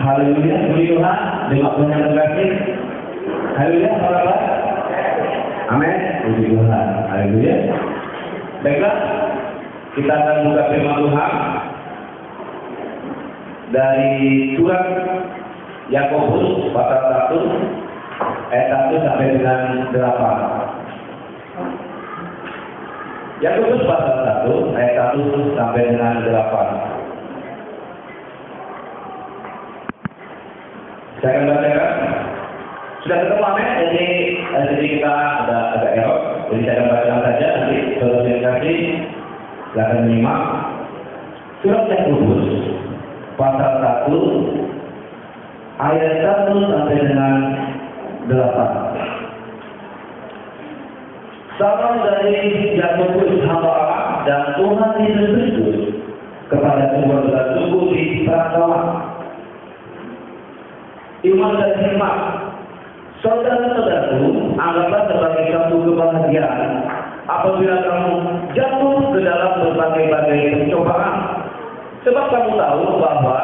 Haleluya, puji Tuhan. Terima kasih. Haleluya, sahabat. Amin. Puji Tuhan. Haleluya. Baiklah, kita akan buka firman Tuhan dari surat Yakobus pasal 1 ayat 1 sampai dengan 8. Yakobus pasal 1 ayat 1 sampai dengan 8. Saya akan bacakan. Sudah ketemu amin? Jadi kita ada agak error. Jadi saya akan bacakan saja. Nanti kalau saya kasih, silakan menyimak. Surat Yakobus pasal 1 ayat 1 sampai dengan 8. Salam dari Yakobus hamba Allah dan Tuhan Yesus Kristus kepada semua saudara-saudaraku di Prastawa. Iman dan hikmat, saudara-saudaraku, anggaplah sebagai satu kebahagiaan apabila kamu jatuh ke dalam berbagai-bagai pencobaan. Sebab kamu tahu bahwa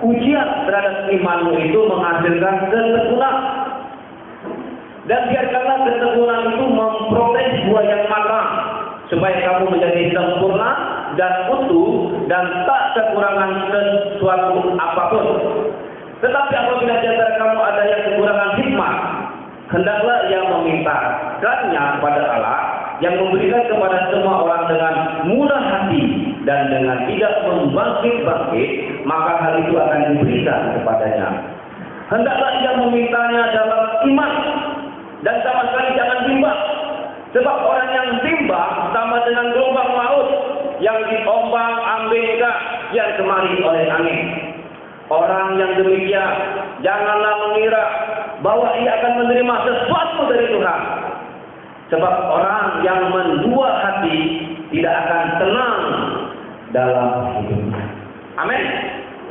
ujian terhadap imanmu itu menghasilkan ketekunan. Dan biarkanlah ketekunan itu memperoleh buah yang matang, supaya kamu menjadi sempurna dan utuh dan tak kekurangan sesuatu apapun. Tetapi apabila di antara kamu ada yang kekurangan hikmat, hendaklah ia memintakannya kepada Allah yang memberikan kepada semua orang dengan murah hati dan dengan tidak membangkit-bangkit, maka hal itu akan diberikan kepadanya. Hendaklah ia memintanya dalam iman dan sama sekali jangan bimbang, sebab orang yang bimbang sama dengan gelombang laut yang diombang-ambingkan kian kemari oleh angin. Orang yang demikian janganlah mengira bahwa ia akan menerima sesuatu dari Tuhan. Sebab orang yang mendua hati tidak akan tenang dalam hidupnya. Amin.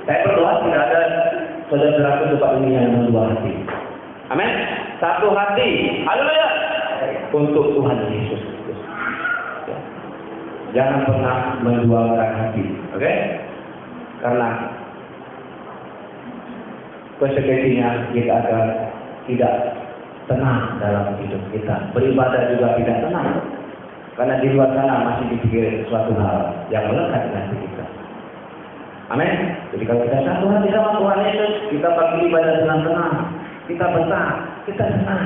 Saya berdoa tidak ada saudara-saudara tempat ini yang mendua hati. Amin. Satu hati. Haleluya. Untuk Tuhan Yesus Kristus. Jangan pernah menduakan hati. Oke? Karena konsekuensinya kita akan tidak tenang dalam hidup kita. Beribadah juga tidak tenang. Karena di luar sana masih dipikir suatu hal yang melekat dengan hati kita. Amin. Jadi kalau kita satu hati sama Tuhan Yesus, kita pagi ibadah tenang-tenang. Kita betah, kita tenang.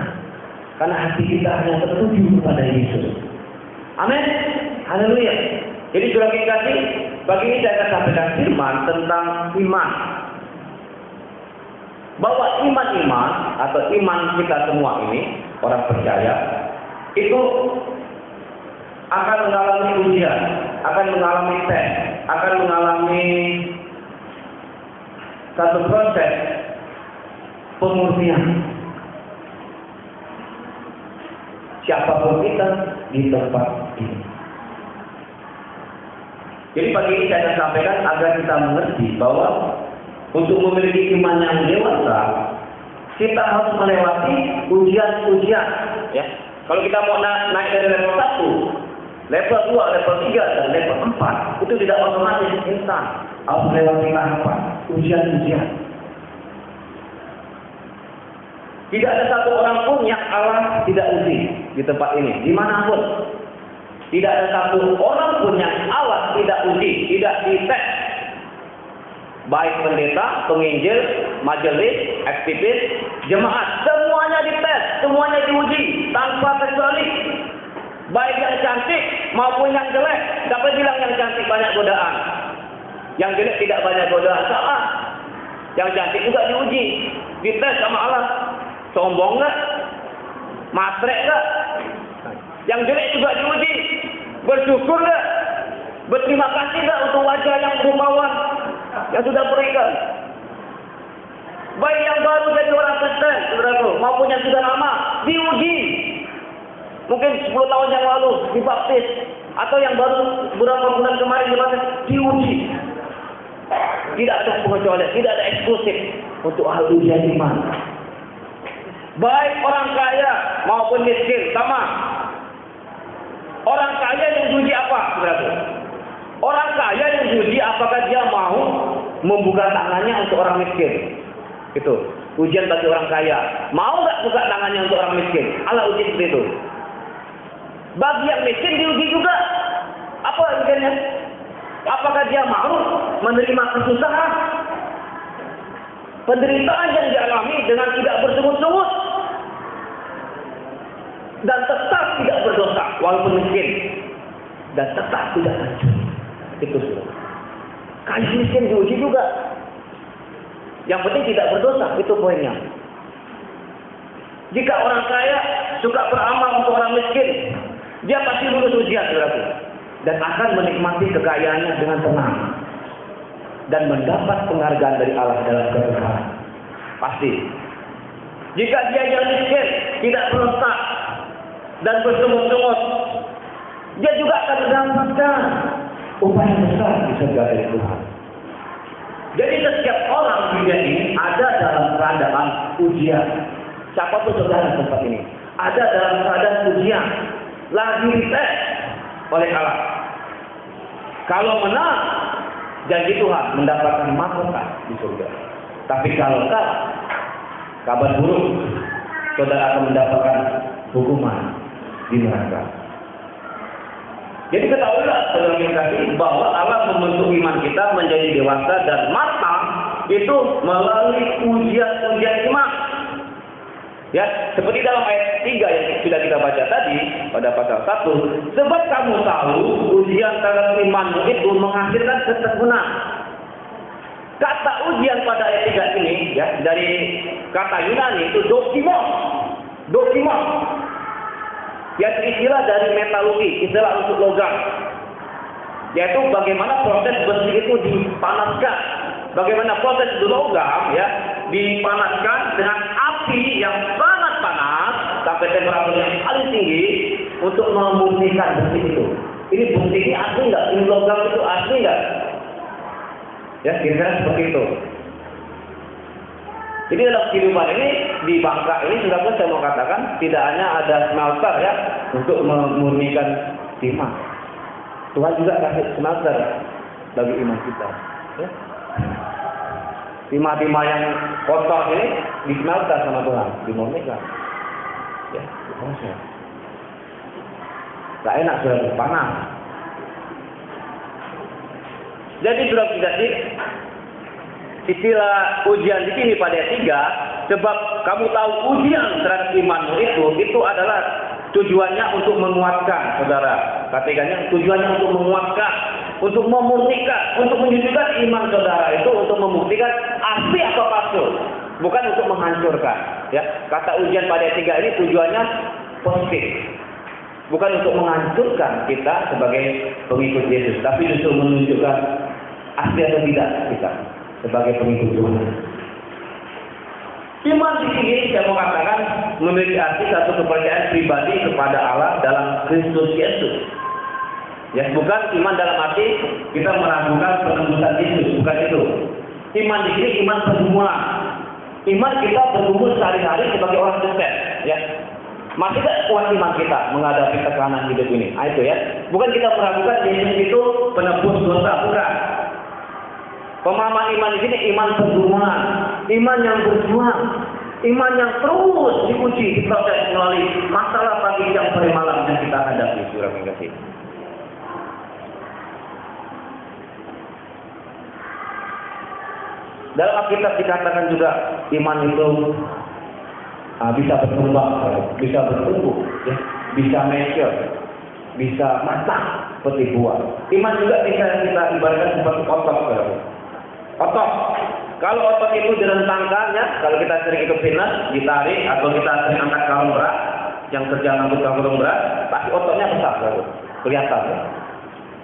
Karena hati kita hanya tertuju kepada Yesus. Amin. Haleluya. Jadi sudah kita kasih, pagi ini saya akan sampaikan firman tentang iman. Bahwa iman-iman atau iman kita semua ini, orang percaya, itu akan mengalami ujian, akan mengalami tes, akan mengalami satu proses pemurnian. Siapapun kita di tempat ini. Jadi pagi ini saya akan sampaikan agar kita mengerti bahwa untuk memiliki iman yang dewasa, kita harus melewati ujian-ujian. Ya. Kalau kita mau naik dari level 1, level 2, level 3, dan level 4, itu tidak otomatis instan. Harus melewati tahapan ujian-ujian. Tidak ada satu orang pun yang Allah tidak uji di tempat ini, dimanapun. Tidak ada satu orang pun yang Allah tidak uji, tidak dites. Baik pendeta, penginjil, majelis, aktivis, jemaat, semuanya dites, semuanya diuji tanpa kecuali. Baik yang cantik maupun yang jelek. Dapat bilang yang cantik banyak godaan, yang jelek tidak banyak godaan. Salah. Yang cantik juga diuji, dites sama Allah. Sombong nggak? Matrek nggak? Yang jelek juga diuji. Bersyukur nggak? Berterima kasih nggak untuk wajah yang rupawan yang sudah berikan? Baik yang baru jadi orang Kristen, saudaraku, maupun yang sudah lama diuji. Mungkin 10 tahun yang lalu dibaptis, atau yang baru beberapa bulan kemarin dibaptis, diuji. Tidak ada pengecualian, tidak ada eksklusif untuk hal ujian iman. Baik orang kaya maupun miskin, sama. Orang kaya yang diuji apa, saudaraku? Orang kaya yang diuji apakah dia mau membuka tangannya untuk orang miskin. Itu ujian bagi orang kaya. Mau nggak buka tangannya untuk orang miskin? Allah uji seperti itu. Bagi yang miskin diuji juga. Apa ujiannya? Apakah dia mau menerima kesusahan, penderitaan yang dialami dengan tidak bersungut-sungut dan tetap tidak berdosa walaupun miskin dan tetap tidak hancur? Itu sudah. Kaya miskin diuji juga. Yang penting tidak berdosa, itu poinnya. Jika orang kaya suka beramal untuk orang miskin, dia pasti lulus ujian, saudaraku, dan akan menikmati kekayaannya dengan tenang dan mendapat penghargaan dari Allah dalam kekekalan. Pasti. Jika dia yang miskin, tidak berontak dan bersungut-sungut, dia juga akan mendapatkan upaya besar di surga dari Tuhan. Jadi setiap orang di dunia ini ada dalam keadaan ujian. Siapapun saudara tempat ini ada dalam keadaan ujian, lagi dites oleh Allah. Kalau menang, janji Tuhan mendapatkan mahkota di surga. Tapi kalau kalah, kabar buruk, saudara akan mendapatkan hukuman di neraka. Jadi ketahuilah saudara yang kasih bahwa Allah membentuk iman kita menjadi dewasa dan matang itu melalui ujian-ujian iman. Ya, seperti dalam ayat 3 yang sudah kita baca tadi pada pasal 1, sebab kamu tahu ujian terhadap imanmu itu menghasilkan ketekunan. Kata ujian pada ayat 3 ini ya, dari kata Yunani itu dokimos. Dokimos. Yaitu istilah dari metalurgi, istilah untuk logam. Yaitu bagaimana proses besi itu dipanaskan. Bagaimana proses logam ya dipanaskan dengan api yang sangat panas sampai temperatur yang paling tinggi untuk memurnikan besi itu. Ini besi ini asli nggak? Ini logam itu asli nggak? Ya, kira-kira seperti itu. Jadi dalam kehidupan ini di Bangka ini sudah pun saya mau katakan tidak hanya ada smelter ya untuk memurnikan timah. Tuhan juga kasih smelter bagi iman kita. Ya. Timah-timah yang kotor ini di smelter sama Tuhan, dimurnikan. Ya, proses. Gak enak sudah panas. Jadi sudah tidak sih. Istilah ujian di sini pada ayat 3, sebab kamu tahu ujian terhadap imanmu itu adalah tujuannya untuk menguatkan, saudara. Katakannya tujuannya untuk menguatkan, untuk memurnikan, untuk menunjukkan iman saudara itu untuk membuktikan asli atau palsu, bukan untuk menghancurkan. Ya, kata ujian pada ayat 3 ini tujuannya positif, bukan untuk menghancurkan kita sebagai pengikut Yesus, tapi justru menunjukkan asli atau tidak kita sebagai pengikut Tuhan. Iman di sini saya mau katakan memiliki arti satu kepercayaan pribadi kepada Allah dalam Kristus Yesus. Ya, bukan iman dalam arti kita meragukan penebusan Yesus, bukan itu. Iman di sini iman pergumulan. Iman kita bergumul sehari-hari sebagai orang Kristen, ya. Masih tak kuat iman kita menghadapi tekanan hidup ini. Nah, itu ya. Bukan kita meragukan Yesus itu penebus dosa, bukan. Pemahaman iman di sini iman pergumulan, iman yang berjuang, iman yang terus diuji, diproses melalui masalah pagi siang sore malam yang kita hadapi, saudara yang kasih. Dalam Alkitab dikatakan juga iman itu bisa berkembang, bisa bertumbuh, ya, bisa mature, bisa matang seperti buah. Iman juga bisa kita ibaratkan seperti otot. Otot, kalau otot itu direntangkan ya, kalau kita sering ikut fitness, ditarik atau kita sering angkat karung berat, yang kerja ngangkut karung berat, pasti ototnya besar, kelihatan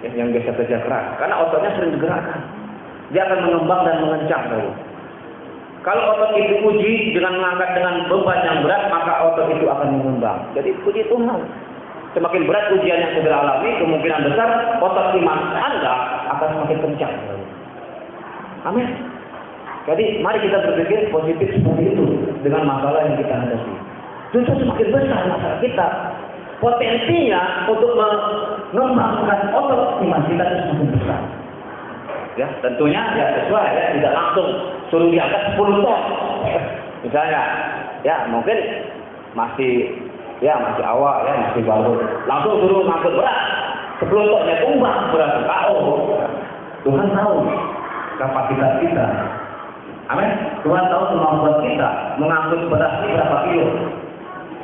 ya, yang biasa kerja keras, karena ototnya sering digerakkan, dia akan mengembang dan mengencang. Kalau otot itu uji dengan mengangkat dengan beban yang berat, maka otot itu akan mengembang. Jadi puji Tuhan, semakin berat ujian yang saudara alami, kemungkinan besar otot iman Anda akan semakin kencang. Amin. Jadi mari kita berpikir positif seperti itu dengan masalah yang kita hadapi. Justru semakin besar masalah kita, potensinya untuk mengembangkan otot iman kita itu semakin besar. Ya, tentunya ya sesuai ya, tidak langsung suruh diangkat 10 ton. Misalnya, ya mungkin masih awal ya, masih baru. Langsung suruh ngangkut berat. Sebelum toknya tumbang berat KO. Tuhan tahu kapasitas kita. Amin. Tuhan tahu kemampuan kita mengangkut berat ini berapa kilo.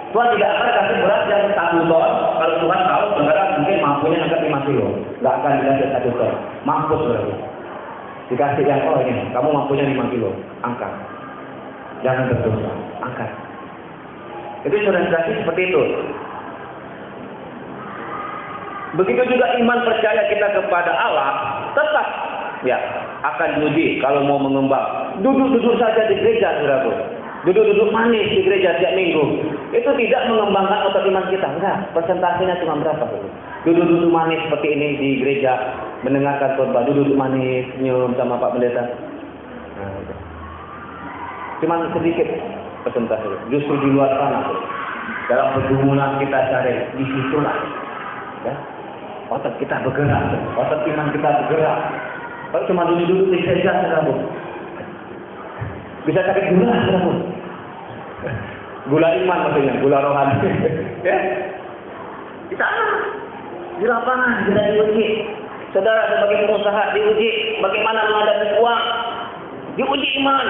Tuhan tidak akan kasih berat yang 1 ton. Kalau Tuhan tahu saudara mungkin mampunya angkat 5 kilo, nggak akan dikasih 1 ton. Mampus berarti. Dikasih yang ini, kamu mampunya 5 kilo, angkat. Jangan berdosa, angkat. Itu sudah dikasih seperti itu. Begitu juga iman percaya kita kepada Allah tetap ya akan diuji kalau mau mengembang. Duduk-duduk saja di gereja, saudaraku. Duduk-duduk manis di gereja tiap minggu. Itu tidak mengembangkan otot iman kita. Enggak, persentasenya cuma berapa? Duduk-duduk manis seperti ini di gereja, mendengarkan khotbah, duduk-duduk manis, nyium sama Pak Pendeta. Nah, itu. Cuma sedikit persentase. Justru di luar sana, dalam pergumulan kita cari di situlah. Ya. Otot kita bergerak, otot iman kita bergerak. Kalau cuma duduk-duduk di gereja, saudaraku. Bisa sakit gula, saudaraku. Gula iman maksudnya, gula rohani. Ya. Kita di lapangan kita diuji. Saudara sebagai pengusaha diuji bagaimana menghadapi uang. Diuji iman.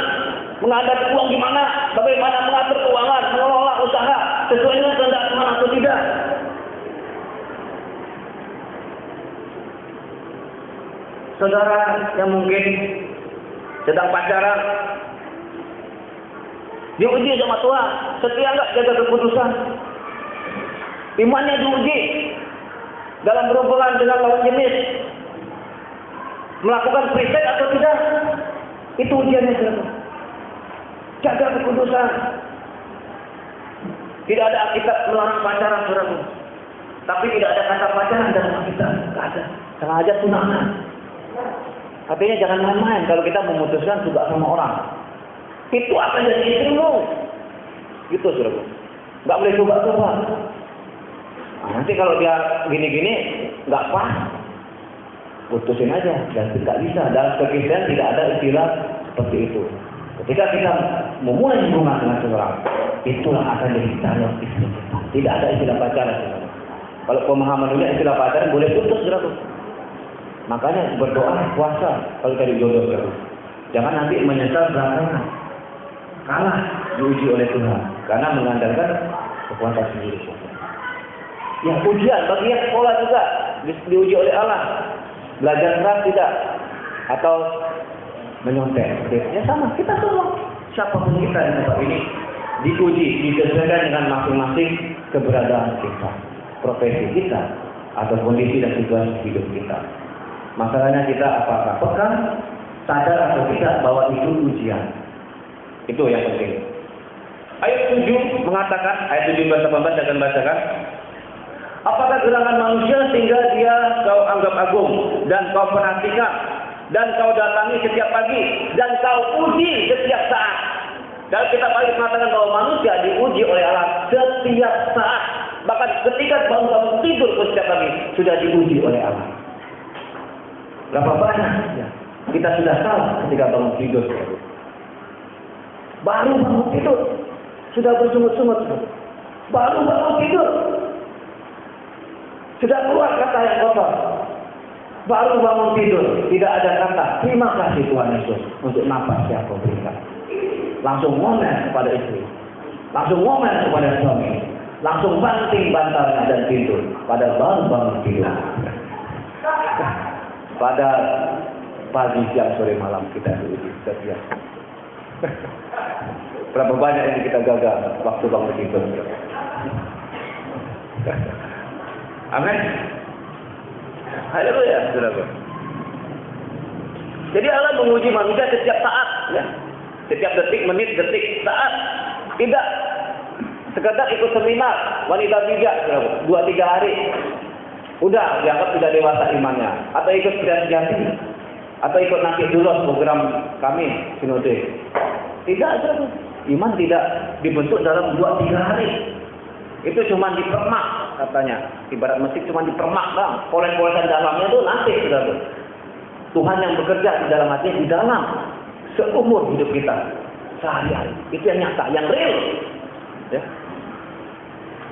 Menghadapi uang gimana? Bagaimana mengatur keuangan, mengelola usaha sesuai dengan kehendak Tuhan atau tidak? Saudara yang mungkin sedang pacaran, diuji sama Tuhan, setia nggak jaga keputusan? Imannya diuji dalam berhubungan dengan lawan jenis, melakukan free sex atau tidak? Itu ujiannya, saudara. Jaga keputusan. Tidak ada Alkitab melarang pacaran, saudara. Tapi tidak ada kata pacaran dalam Alkitab, nggak ada. Sama aja tunangan. Artinya jangan main-main kalau kita memutuskan suka sama orang. Itu akan jadi istrimu. Gitu, saudara. Nggak boleh coba-coba. Nah, nanti kalau dia gini-gini, nggak pas, putusin aja. Dan tidak bisa. Dalam kekristenan tidak ada istilah seperti itu. Ketika kita memulai hubungan dengan seorang, itulah akan jadi calon istri kita. Tidak ada istilah pacaran. Kalau pemahaman dunia istilah pacaran boleh putus, saudara. Makanya berdoa, puasa kalau cari jodoh, saudara. Jangan nanti menyesal belakangan. Kalah diuji oleh Tuhan karena mengandalkan kekuatan sendiri. Ya ujian bagi yang sekolah juga diuji oleh Allah. Belajar keras tidak atau menyontek. Ya sama, kita semua siapapun kita di tempat ini diuji, disesuaikan dengan masing-masing keberadaan kita, profesi kita, atau kondisi dan situasi hidup kita. Masalahnya kita apakah peka, sadar atau tidak bahwa itu ujian. Itu yang penting. Ayat 7 mengatakan, ayat 17 18 akan bacakan. Apakah gerangan manusia sehingga dia kau anggap agung dan kau perhatikan dan kau datangi setiap pagi dan kau uji setiap saat. Dan kita balik mengatakan bahwa manusia diuji oleh Allah setiap saat. Bahkan ketika bangun tidur setiap pagi sudah diuji oleh Allah. Berapa banyak ya, kita sudah salah ketika bangun tidur. Baru bangun tidur sudah bersungut-sungut. Baru bangun tidur sudah keluar kata yang kotor. Baru bangun tidur tidak ada kata terima kasih Tuhan Yesus untuk nafas yang kau berikan. Langsung ngomel kepada istri, langsung ngomel kepada suami, langsung banting bantalnya dan tidur. Pada baru bangun tidur. Pada pagi, siang, sore, malam kita diuji setiap. Berapa banyak yang kita gagal waktu bangun tidur. Amin. Haleluya, saudara. Jadi Allah menguji manusia setiap saat, ya. Setiap detik, menit, detik, saat. Tidak sekedar ikut seminar wanita bijak, 2-3 hari. Udah dianggap sudah dewasa imannya. Atau ikut sejati, atau ikut nanti dulu program kami sinode. Tidak, saudara. Iman tidak dibentuk dalam 2-3 hari. Itu cuma dipermak katanya. Ibarat mesin cuma dipermak, bang. Poles-polesan dalamnya itu nanti, saudara. Tuhan yang bekerja di dalam hati, di dalam seumur hidup kita. sehari-hari. Itu yang nyata, yang real. Ya.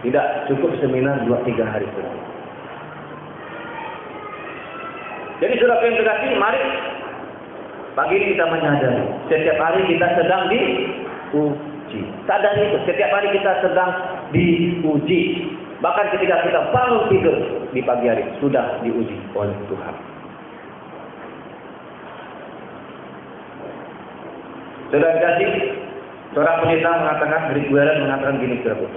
Tidak cukup seminar 2-3 hari. Jadi saudara yang terkasih, mari pagi ini kita menyadari setiap hari kita sedang diuji. Sadari itu, setiap hari kita sedang diuji. Bahkan ketika kita bangun tidur di pagi hari sudah diuji oleh Tuhan. Saudara kasih, seorang pendeta mengatakan, Rick Warren mengatakan gini, saudara.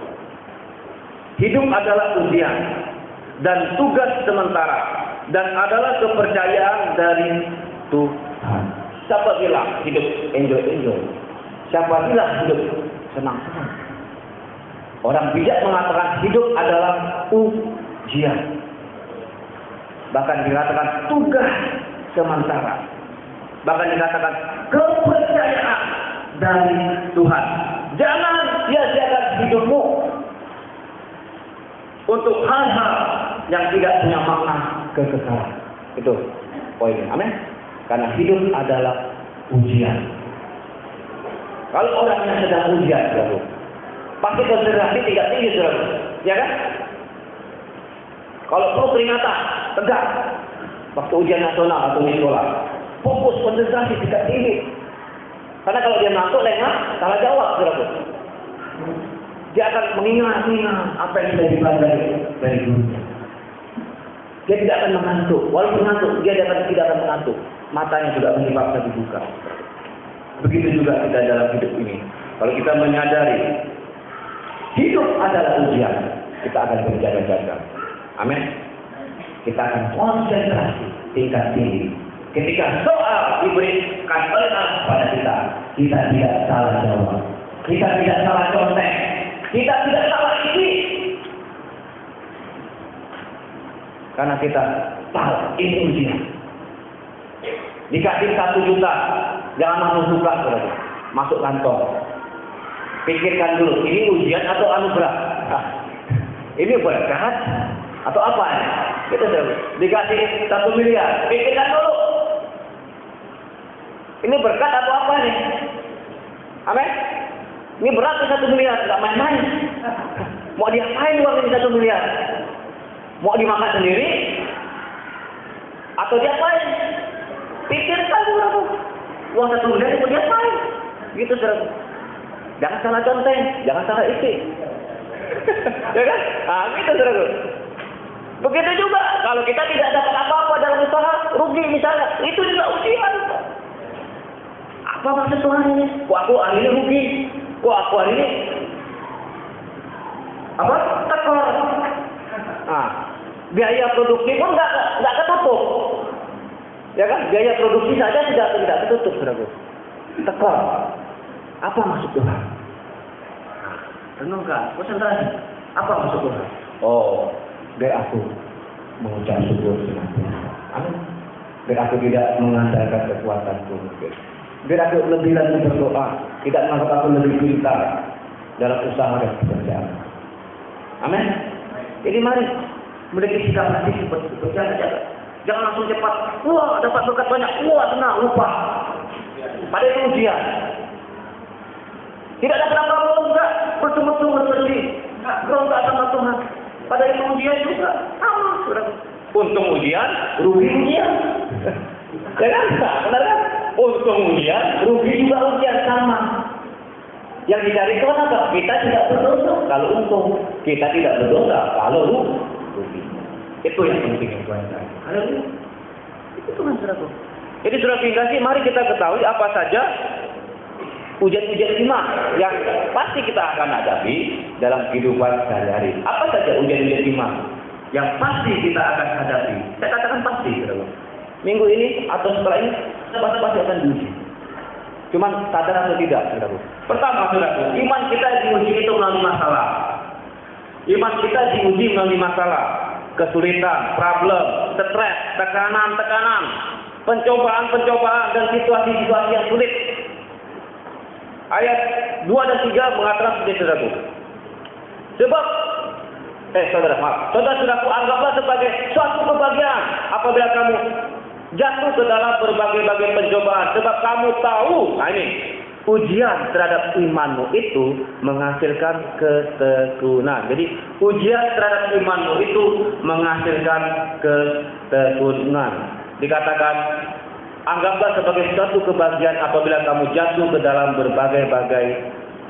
Hidup adalah ujian dan tugas sementara dan adalah kepercayaan dari Tuhan. Siapa bilang hidup enjoy? Siapa bilang hidup senang-senang? Orang bijak mengatakan hidup adalah ujian. Bahkan dikatakan tugas sementara. Bahkan dikatakan kepercayaan dari Tuhan. Jangan sia-siakan hidupmu untuk hal-hal yang tidak punya makna kekekalan. Itu poinnya. Amin. Karena hidup adalah ujian. Kalau orangnya sedang ujian, pasti konsentrasi tidak tinggi, saudara. Ya kan? Kalau perlu peringatan, tegak. Waktu ujian nasional atau di sekolah, fokus konsentrasi tidak tinggi. Karena kalau dia ngantuk, lengah, salah jawab, saudara. Dia akan mengingat apa yang sudah dipelajari dari gurunya. Dia tidak akan mengantuk. Walaupun ngantuk, dia tidak akan mengantuk. Matanya juga akan dipaksa dibuka. Begitu juga kita dalam hidup ini. Kalau kita menyadari hidup adalah ujian, kita akan berjaga-jaga. Amin. Kita akan konsentrasi tingkat tinggi. Ketika soal diberikan oleh Allah kepada kita, kita tidak salah jawab. Kita tidak salah contek. Kita tidak salah isi. Karena kita tahu ini ujian. Dikasih 1 juta, jangan langsung suka, saudara. Masuk kantor. Pikirkan dulu, ini ujian atau anugerah? Ini berkat atau apa? Gitu, saudara. Dikasih 1 miliar, pikirkan dulu. Ini berkat atau apa nih? Amin. Ini berat 1 miliar, nggak main-main. Mau diapain uang ini 1 miliar? Mau dimakan sendiri? Atau diapain? Pikirkan dulu. Uang 1 miliar mau diapain? Gitu, saudara. Jangan salah contoh, jangan salah isi. Ya kan? Gitu, saudara. Begitu juga kalau kita tidak dapat apa-apa dalam usaha, rugi misalnya, itu juga ujian. Apa maksud Tuhan ini? Kok aku hari ini rugi? Kok aku hari ini tekor? Biaya produksi pun nggak ketutup. Ya kan? Biaya produksi saja tidak ketutup, saudara. Tekor. Apa maksud Tuhan? Renungkan, konsentrasi. Apa maksud Tuhan? Biar aku mengucap syukur senantiasa. Amin. Biar aku tidak mengandalkan kekuatanku. Biar aku lebih lagi berdoa, tidak menganggap aku lebih pintar dalam usaha dan pekerjaan. Amin. Jadi mari memiliki sikap hati seperti itu. Jangan langsung cepat. Wah, dapat berkat banyak. Wah, tenang, lupa. Pada itu ujian. Tidak dapat apa-apa enggak, bersungut-sungut sedih. Berontak sama Tuhan. Pada itu ujian juga. Untung ujian, rugi ujian. Ya kan? Benar kan? Untung ujian, rugi juga ujian, sama. Yang dicari Tuhan apa? Kita tidak berdosa kalau untung. Kita tidak berdosa kalau rugi. Itu yang penting yang Tuhan cari. Haleluya. Itu Tuhan, saudara. Jadi saudara kasih, mari kita ketahui apa saja ujian-ujian iman yang pasti kita akan hadapi dalam kehidupan sehari-hari. Apa saja ujian-ujian iman yang pasti kita akan hadapi? Saya katakan pasti, saudara. Minggu ini atau setelah ini, pasti akan diuji. Cuman sadar atau tidak, saudara. Pertama, saudara, iman kita diuji itu melalui masalah. Iman kita diuji melalui masalah, kesulitan, problem, stres, tekanan, pencobaan dan situasi-situasi yang sulit. Ayat 2 dan 3 mengatakan seperti saudaraku. Saudara-saudaraku, anggaplah sebagai suatu kebahagiaan apabila kamu jatuh ke dalam berbagai-bagai pencobaan. Sebab kamu tahu, ini ujian terhadap imanmu itu menghasilkan ketekunan. Jadi ujian terhadap imanmu itu menghasilkan ketekunan. Dikatakan, anggaplah sebagai suatu kebahagiaan apabila kamu jatuh ke dalam berbagai-bagai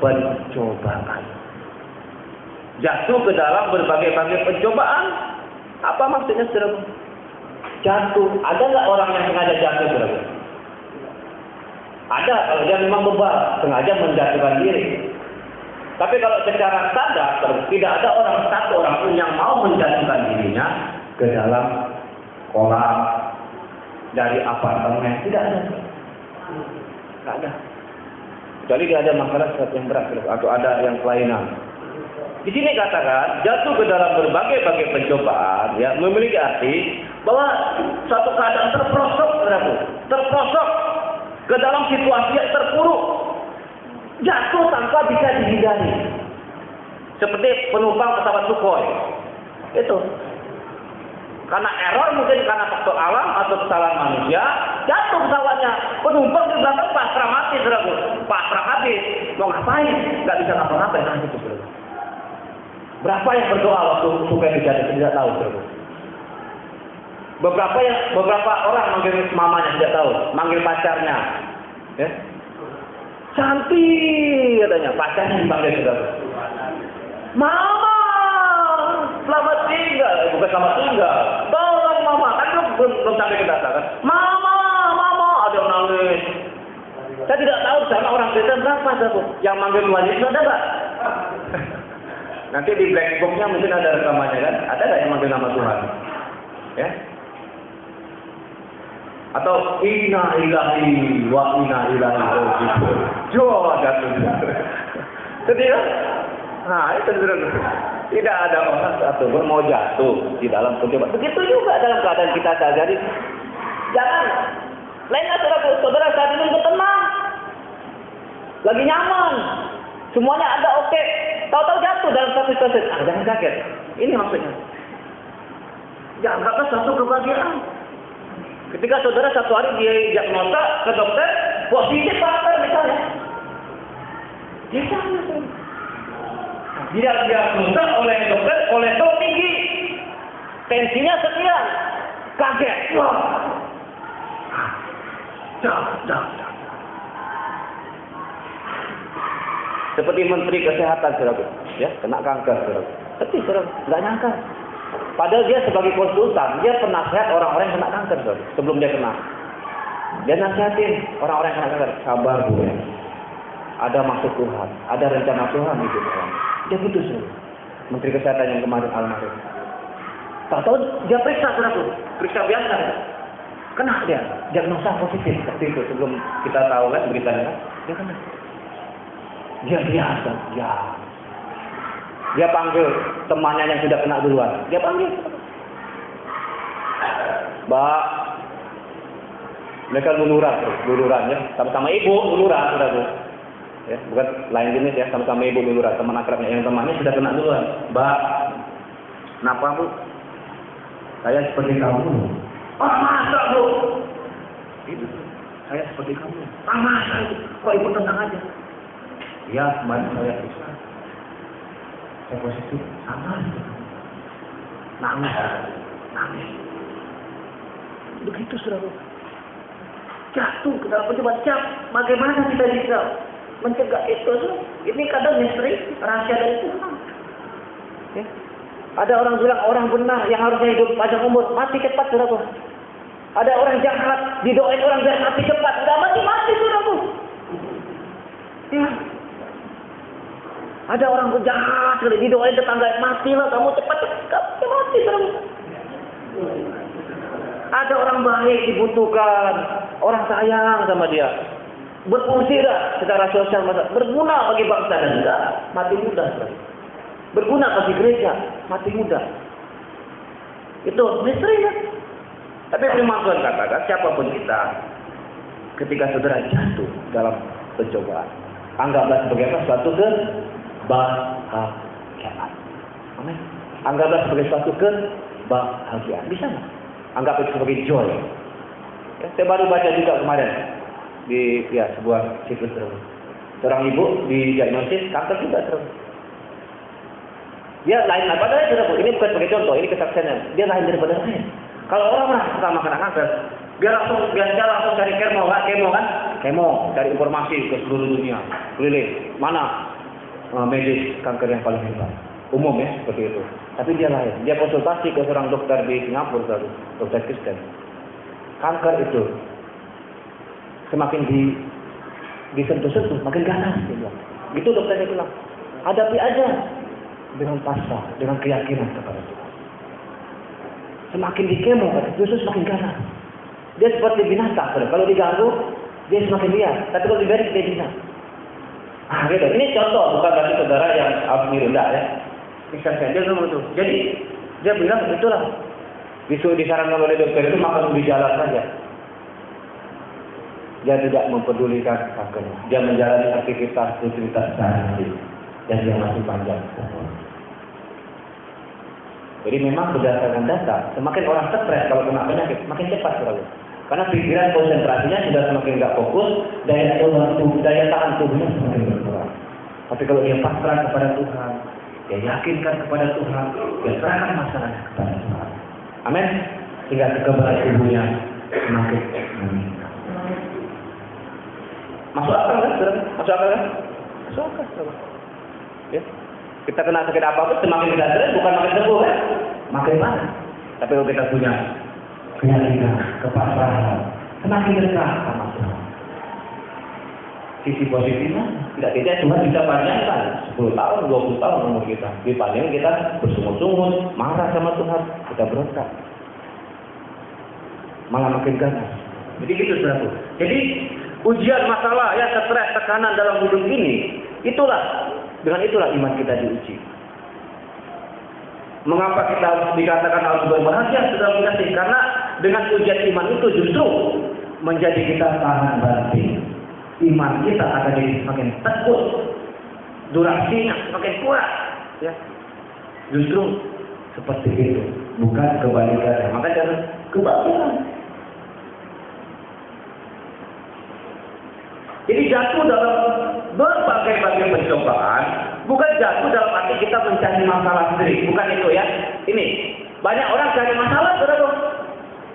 pencobaan. Jatuh ke dalam berbagai-bagai pencobaan. Apa maksudnya, saudara? Jatuh. Ada nggak orang yang sengaja jatuh, saudara? Ada, kalau dia memang bebal, sengaja menjatuhkan diri. Tapi kalau secara sadar, tidak ada satu orang pun yang mau menjatuhkan dirinya ke dalam kolam dari apartemen. Tidak ada. Tidak ada. Kecuali dia ada masalah sesuatu yang berat atau ada yang kelainan. Di sini katakan, jatuh ke dalam berbagai-bagai pencobaan, ya, memiliki arti bahwa suatu keadaan terperosok ke dalam situasi yang terpuruk, jatuh tanpa bisa dihindari. Seperti penumpang pesawat Sukhoi. Itu. Karena error, mungkin karena faktor alam atau kesalahan manusia, jatuh pesawatnya. Penumpang di belakang pasrah mati, saudara. Pasrah habis. Mau ngapain? Nggak bisa ngapa-ngapain. Nah, itu, saudara. Berapa yang berdoa waktu Sukhoi dijatuh? Tidak tahu, saudara. Beberapa orang manggil mamanya, tidak tahu, manggil pacarnya, ya. Cantik katanya, pacarnya dipanggil, saudara. Mama, selamat tinggal, bukan selamat tinggal, tolong mama, kan belum sampai ke data kan. Mama, ada yang nangis. Saya tidak tahu sama orang Kristen berapa, saudara. Yang manggil Tuhan Yesus ada nggak? Nanti di black box-nya mungkin ada rekamannya kan? Ada nggak yang manggil nama Tuhan? Ya. Atau inna ilahi wa inna ilahi raji'un. Jauh jatuh. Jadi ya, nah itu tidak ada orang satu pun mau jatuh di dalam pencobaan. Begitu juga dalam keadaan kita sehari-hari. Jangan lengah, saudara saat ini tenang, lagi nyaman, semuanya ada oke. Tahu-tahu jatuh dalam satu situasi. Jangan kaget. Ini maksudnya. Jangan satu kebahagiaan. Ketika saudara satu hari diagnosa ke dokter, positif kanker misalnya. Ya sama. Dia diagnosa oleh dokter kolesterol tinggi. Tensinya sekian. Kaget. Wah. Dah. Seperti Menteri Kesehatan, saudara. Ya, kena kanker, saudara. Tapi saudara, nggak nyangka. Padahal dia sebagai konsultan, dia penasehat orang-orang yang kena kanker, saudara. Sebelum dia kena. Dia nasihatin orang-orang yang kena kanker. Sabar, Bu. Ada maksud Tuhan. Ada rencana Tuhan di hidup orang. Dia gitu, saudara. Menteri Kesehatan yang kemarin almarhum. Tahu-tahu dia periksa, saudara. Periksa biasa. Kena dia. Diagnosa positif. Seperti itu. Sebelum kita tahu kan beritanya. Dia kena. Dia biasa. Ya. Dia panggil temannya yang sudah kena duluan. Dia panggil. Mbak, mereka luluran ya. Sama-sama ibu luluran, saudara. Ya, bukan lain jenis ya, sama-sama ibu luluran. Teman akrabnya yang temannya sudah kena duluan. Mbak, kenapa Bu? Saya seperti kamu. Oh masa Bu? Itu. Saya seperti kamu. Ah masa? Kok ibu tenang aja? Ya, kemarin saya periksa. Saya positif, sama. Nangis. Begitu, saudara. Jatuh ke dalam pencobaan. Bagaimana kita bisa mencegah itu? Ini kadang misteri, rahasia dari Tuhan. Ya. Ada orang bilang orang benar yang harusnya hidup panjang umur mati cepat, saudara. Ada orang jahat didoain orang jahat mati cepat, nggak mati, saudara. Ya. Ada orang jahat sekali didoain tetangga matilah kamu cepat mati, saudara. Ada orang baik dibutuhkan, orang sayang sama dia, berfungsi dah secara sosial, berguna bagi bangsa dan negara, mati muda, saudara. Berguna bagi gereja, mati muda. Itu misteri kan? Tapi firman Tuhan katakan, siapapun kita, ketika saudara jatuh dalam pencobaan, anggaplah sebagai suatu kebahagiaan. Amin. Anggaplah sebagai suatu kebahagiaan. Bisa nggak? Anggap itu sebagai joy. Ya, saya baru baca juga kemarin di sebuah situs Seorang ibu didiagnosis kanker juga terus. Dia lain apa padahal ini bukan sebagai contoh, ini kesaksiannya. Dia lain daripada lain. Kalau orang pertama kena kanker, dia langsung cari kemo, cari informasi ke seluruh dunia, keliling. Mana medis kanker yang paling hebat? Umum ya seperti itu. Tapi dia lain. Dia konsultasi ke seorang dokter di Singapura, dokter Kristen. Kanker itu semakin disentuh-sentuh, makin ganas. Itu dokternya bilang, hadapi aja dengan pasrah, dengan keyakinan kepada Tuhan. Semakin dikemo, justru semakin ganas. Dia seperti binatang, kalau diganggu, dia semakin liar. Tapi kalau diberi, dia bisa. Gitu. Ini contoh, bukan bagi saudara yang harus rendah ya. Misalnya dia ngomong itu. Jadi dia bilang itulah. Disarankan oleh dokter itu makan di jalan saja. Dia tidak mempedulikan kankernya. Dia menjalani aktivitas sehari-hari dan dia masih panjang. Jadi memang berdasarkan data, semakin orang stres kalau kena penyakit, makin cepat selalu. Karena pikiran konsentrasinya sudah semakin nggak fokus, daya tahan tubuhnya semakin berkurang. Tapi kalau dia pasrah kepada Tuhan, dia yakinkan kepada Tuhan, dia serahkan masalahnya kepada Tuhan. Amin. Sehingga kekebalan tubuhnya semakin meningkat. Masuk akal kan? Masuk akal kan? Masuk akal. Ya. Kita kena sakit apapun, semakin kita stres bukan makin sembuh kan? Makin mana? Tapi kalau kita punya keyakinan, kepasrahan, semakin dekat sama Tuhan. Sisi positifnya, tidak Tuhan bisa panjangkan 10 tahun, 20 tahun umur kita. Di panjang kita bersungut-sungut, marah sama Tuhan, kita berontak. Malah makin ganas. Jadi gitu saudaraku. Jadi ujian masalah, ya stres, tekanan dalam hidup ini, dengan itulah iman kita diuji. Mengapa kita harus dikatakan harus berbahagia, saudara kasih? Karena dengan ujian iman itu justru menjadi kita tahan banting. Iman kita akan jadi semakin teguh, durasinya semakin kuat. Ya, justru seperti itu, bukan kebalikannya. Maka jangan kebalikan. Jadi jatuh dalam berbagai pencobaan, bukan jatuh dalam arti kita mencari masalah sendiri, bukan itu ya. Ini banyak orang cari masalah, saudara.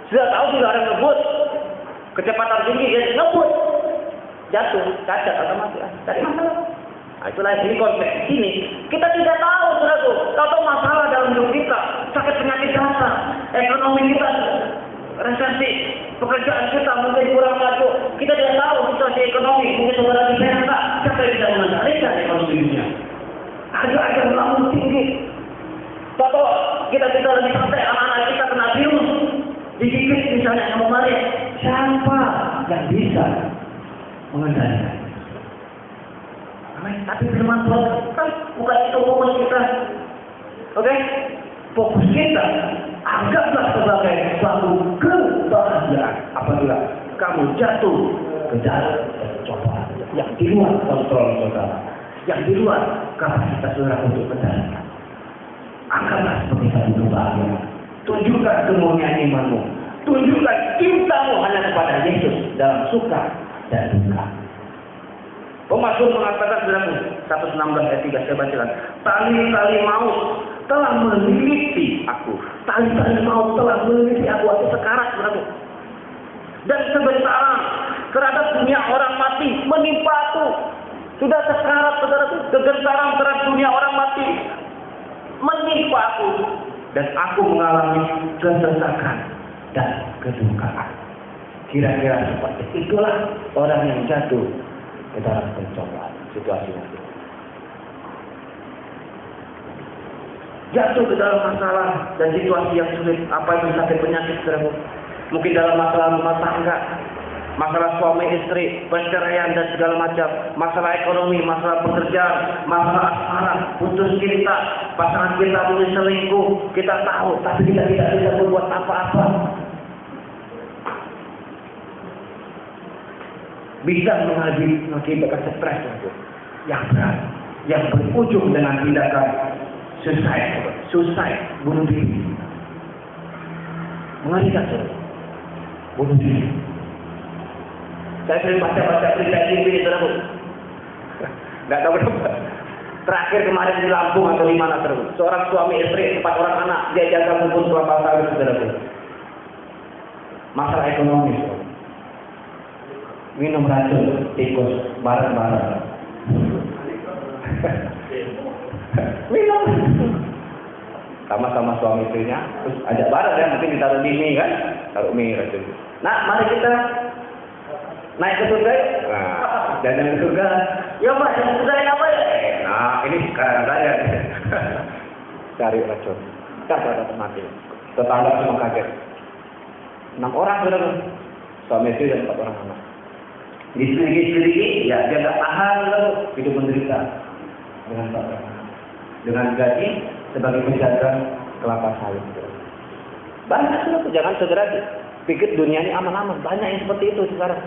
Sudah tahu sudah orang ngebut, kecepatan tinggi dia ngebut, jatuh, cacat atau mati, cari masalah. Nah, itulah ini konteks ini. Kita tidak tahu, saudara. Tahu masalah dalam hidup kita, sakit penyakit dasar, ekonomi kita resesi, pekerjaan kita menjadi kurang maju. Kita tidak tahu situasi ekonomi, mungkin saudara di PHK, siapa yang bisa mengendalikan ekonomi dunia? Ada melambung tinggi. Tahu kita lagi santai, anak-anak kita kena virus, digigit misalnya nyamuk malaria. Siapa yang bisa mengendalikan? Tapi firman Tuhan kan bukan itu fokus kita. Oke? Fokus kita anggaplah sebagai suatu kebahagiaan apabila kamu jatuh ke dalam pencobaan yang di luar kontrol saudara, yang di luar kapasitas saudara untuk menjalankan. Anggaplah sebagai satu kebahagiaan. Tunjukkan kemurnian imanmu, tunjukkan cintamu hanya kepada Yesus dalam suka dan duka. Pemasmur mengatakan saudaraku 116 ayat 3 saya bacakan. Tali-tali maut telah meliliti aku. Tali-tali maut telah meliliti aku atau sekarat saudaraku. Dan sebentar terhadap dunia orang mati menimpa aku. Sudah sekarat saudaraku. Kegentaran terhadap dunia orang mati menimpa aku. Dan aku mengalami kesesakan dan kedukaan. Kira-kira seperti itulah orang yang jatuh ke dalam pencobaan situasinya. Jatuh ke dalam masalah dan situasi yang sulit, apa itu sakit penyakit saudara? Mungkin dalam masalah rumah tangga, masalah suami istri, perceraian dan segala macam, masalah ekonomi, masalah pekerjaan, masalah asmara, putus cinta, pasangan kita mungkin selingkuh, kita tahu, tapi kita tidak bisa berbuat apa-apa. Bisa mengakibatkan stres yang berat, yang berujung dengan tindakan suicide, bunuh diri. Mengerikan bunuh diri. Saya sering baca berita ini, saudaraku. Nggak tahu berapa. Terakhir kemarin di Lampung atau di mana terus. Seorang suami istri, 4 orang anak, dia jaga kumpul kelapa sawit saudaraku. Masalah ekonomi. Minum racun tikus bareng-bareng. Minum. Sama-sama suami istrinya, terus ajak bareng ya, mungkin ditaruh di mie kan, taruh mie racun. Nah, mari kita naik ke surga. Nah, dan yang ke surga, ya Pak, yang surga apa ya? Nah, ini sekarang saya cari racun. Kita ada mati. Tetangga semua kaget. 6 orang sudah, suami istri dan 4 orang anak. Diselidiki, ya dia nggak tahan lalu hidup menderita dengan gaji sebagai penjaga kelapa sawit. Banyak sudah, jangan segera pikir dunia ini aman-aman. Banyak yang seperti itu sekarang.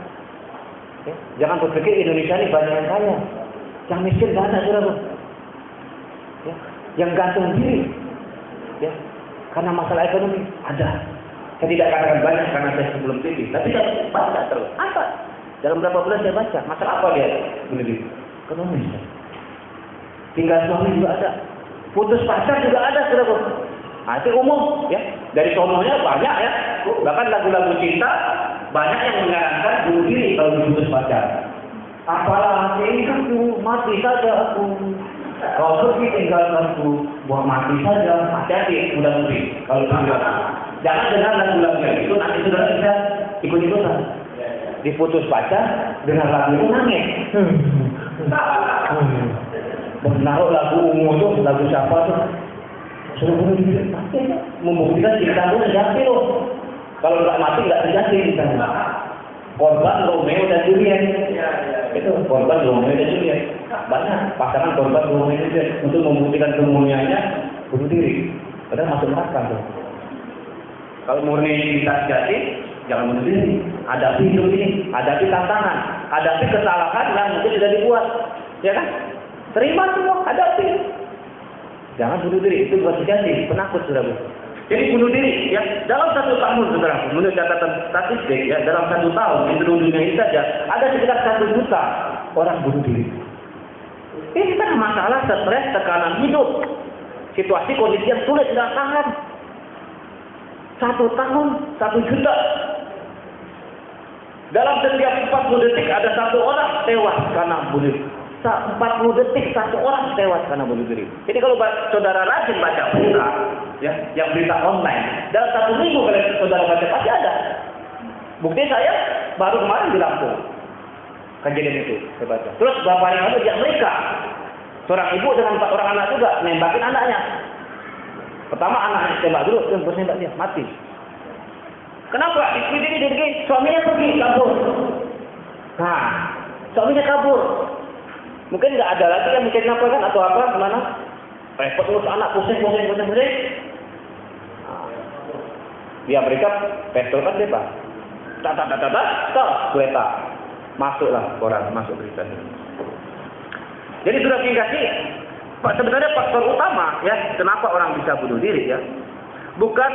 Ya, jangan berpikir Indonesia ini banyak yang kaya, yang miskin banyak sudah. Ya, yang gantung diri, ya, karena masalah ekonomi ada. Saya tidak katakan banyak karena saya sebelum TV, tapi saya baca terus. Apa? Dalam berapa bulan saya baca, masalah apa dia? Begitu. Ekonomi. Tinggal suami juga ada. Putus pacar juga ada, saudara. Nah, itu umum, ya. Dari sononya banyak ya. Bahkan lagu-lagu cinta banyak yang menyarankan bunuh diri kalau diputus pacar. Apalah hidupku, mati saja aku. Kau pergi tinggalkanku, buat mati saja. Hati-hati, mudah-mudi. Kalau tinggal, jangan dengar lagu-lagunya itu, nanti saudara bisa ikut-ikutan. Diputus pacar dengan lagu itu nangis. Menaruh lagu ungu tuh, lagu siapa tuh? Suruh bunuh diri, mati. Membuktikan cinta itu sejati loh. Kalau nggak mati nggak sejati cinta. Korban Romeo dan Juliet. Itu korban Romeo dan Juliet. Banyak pasangan korban Romeo dan Juliet untuk membuktikan kemuliaannya bunuh diri. Padahal masuk neraka tuh. Kalau murni cinta sejati, jangan bunuh diri. Hadapi hidup ini, hadapi tantangan, hadapi kesalahan yang mungkin sudah dibuat, ya kan? Terima semua, hadapi. Jangan bunuh diri, itu buat sejati, penakut sudah. Jadi bunuh diri, ya dalam 1 tahun, saudara, menurut catatan statistik, ya dalam 1 tahun di seluruh dunia ini saja ada sekitar 1 juta orang bunuh diri. Ini kan masalah stres, tekanan hidup, situasi kondisi yang sulit tidak tahan. 1 tahun, 1 juta. Dalam setiap 40 detik ada 1 orang tewas karena bunuh diri. 40 detik 1 orang tewas karena bunuh diri. Jadi kalau saudara rajin baca berita, ya, yang berita online, dalam 1 minggu kalau saudara baca pasti ada. Bukti saya baru kemarin di Lampung kejadian itu saya baca. Terus beberapa hari lalu di Amerika, seorang ibu dengan 4 orang anak juga nembakin anaknya. Pertama anaknya tembak dulu, terus nembak dia mati. Kenapa? Ini suaminya pergi kabur. Nah, suaminya kabur. Mungkin nggak ada lagi yang mungkin apa kan atau apa kemana? Repot terus anak pusing. Nah, di Amerika pistol kan bebas. Kereta. Masuklah orang masuk berita. Jadi sudah singkatnya, sebenarnya faktor utama ya kenapa orang bisa bunuh diri ya. Bukan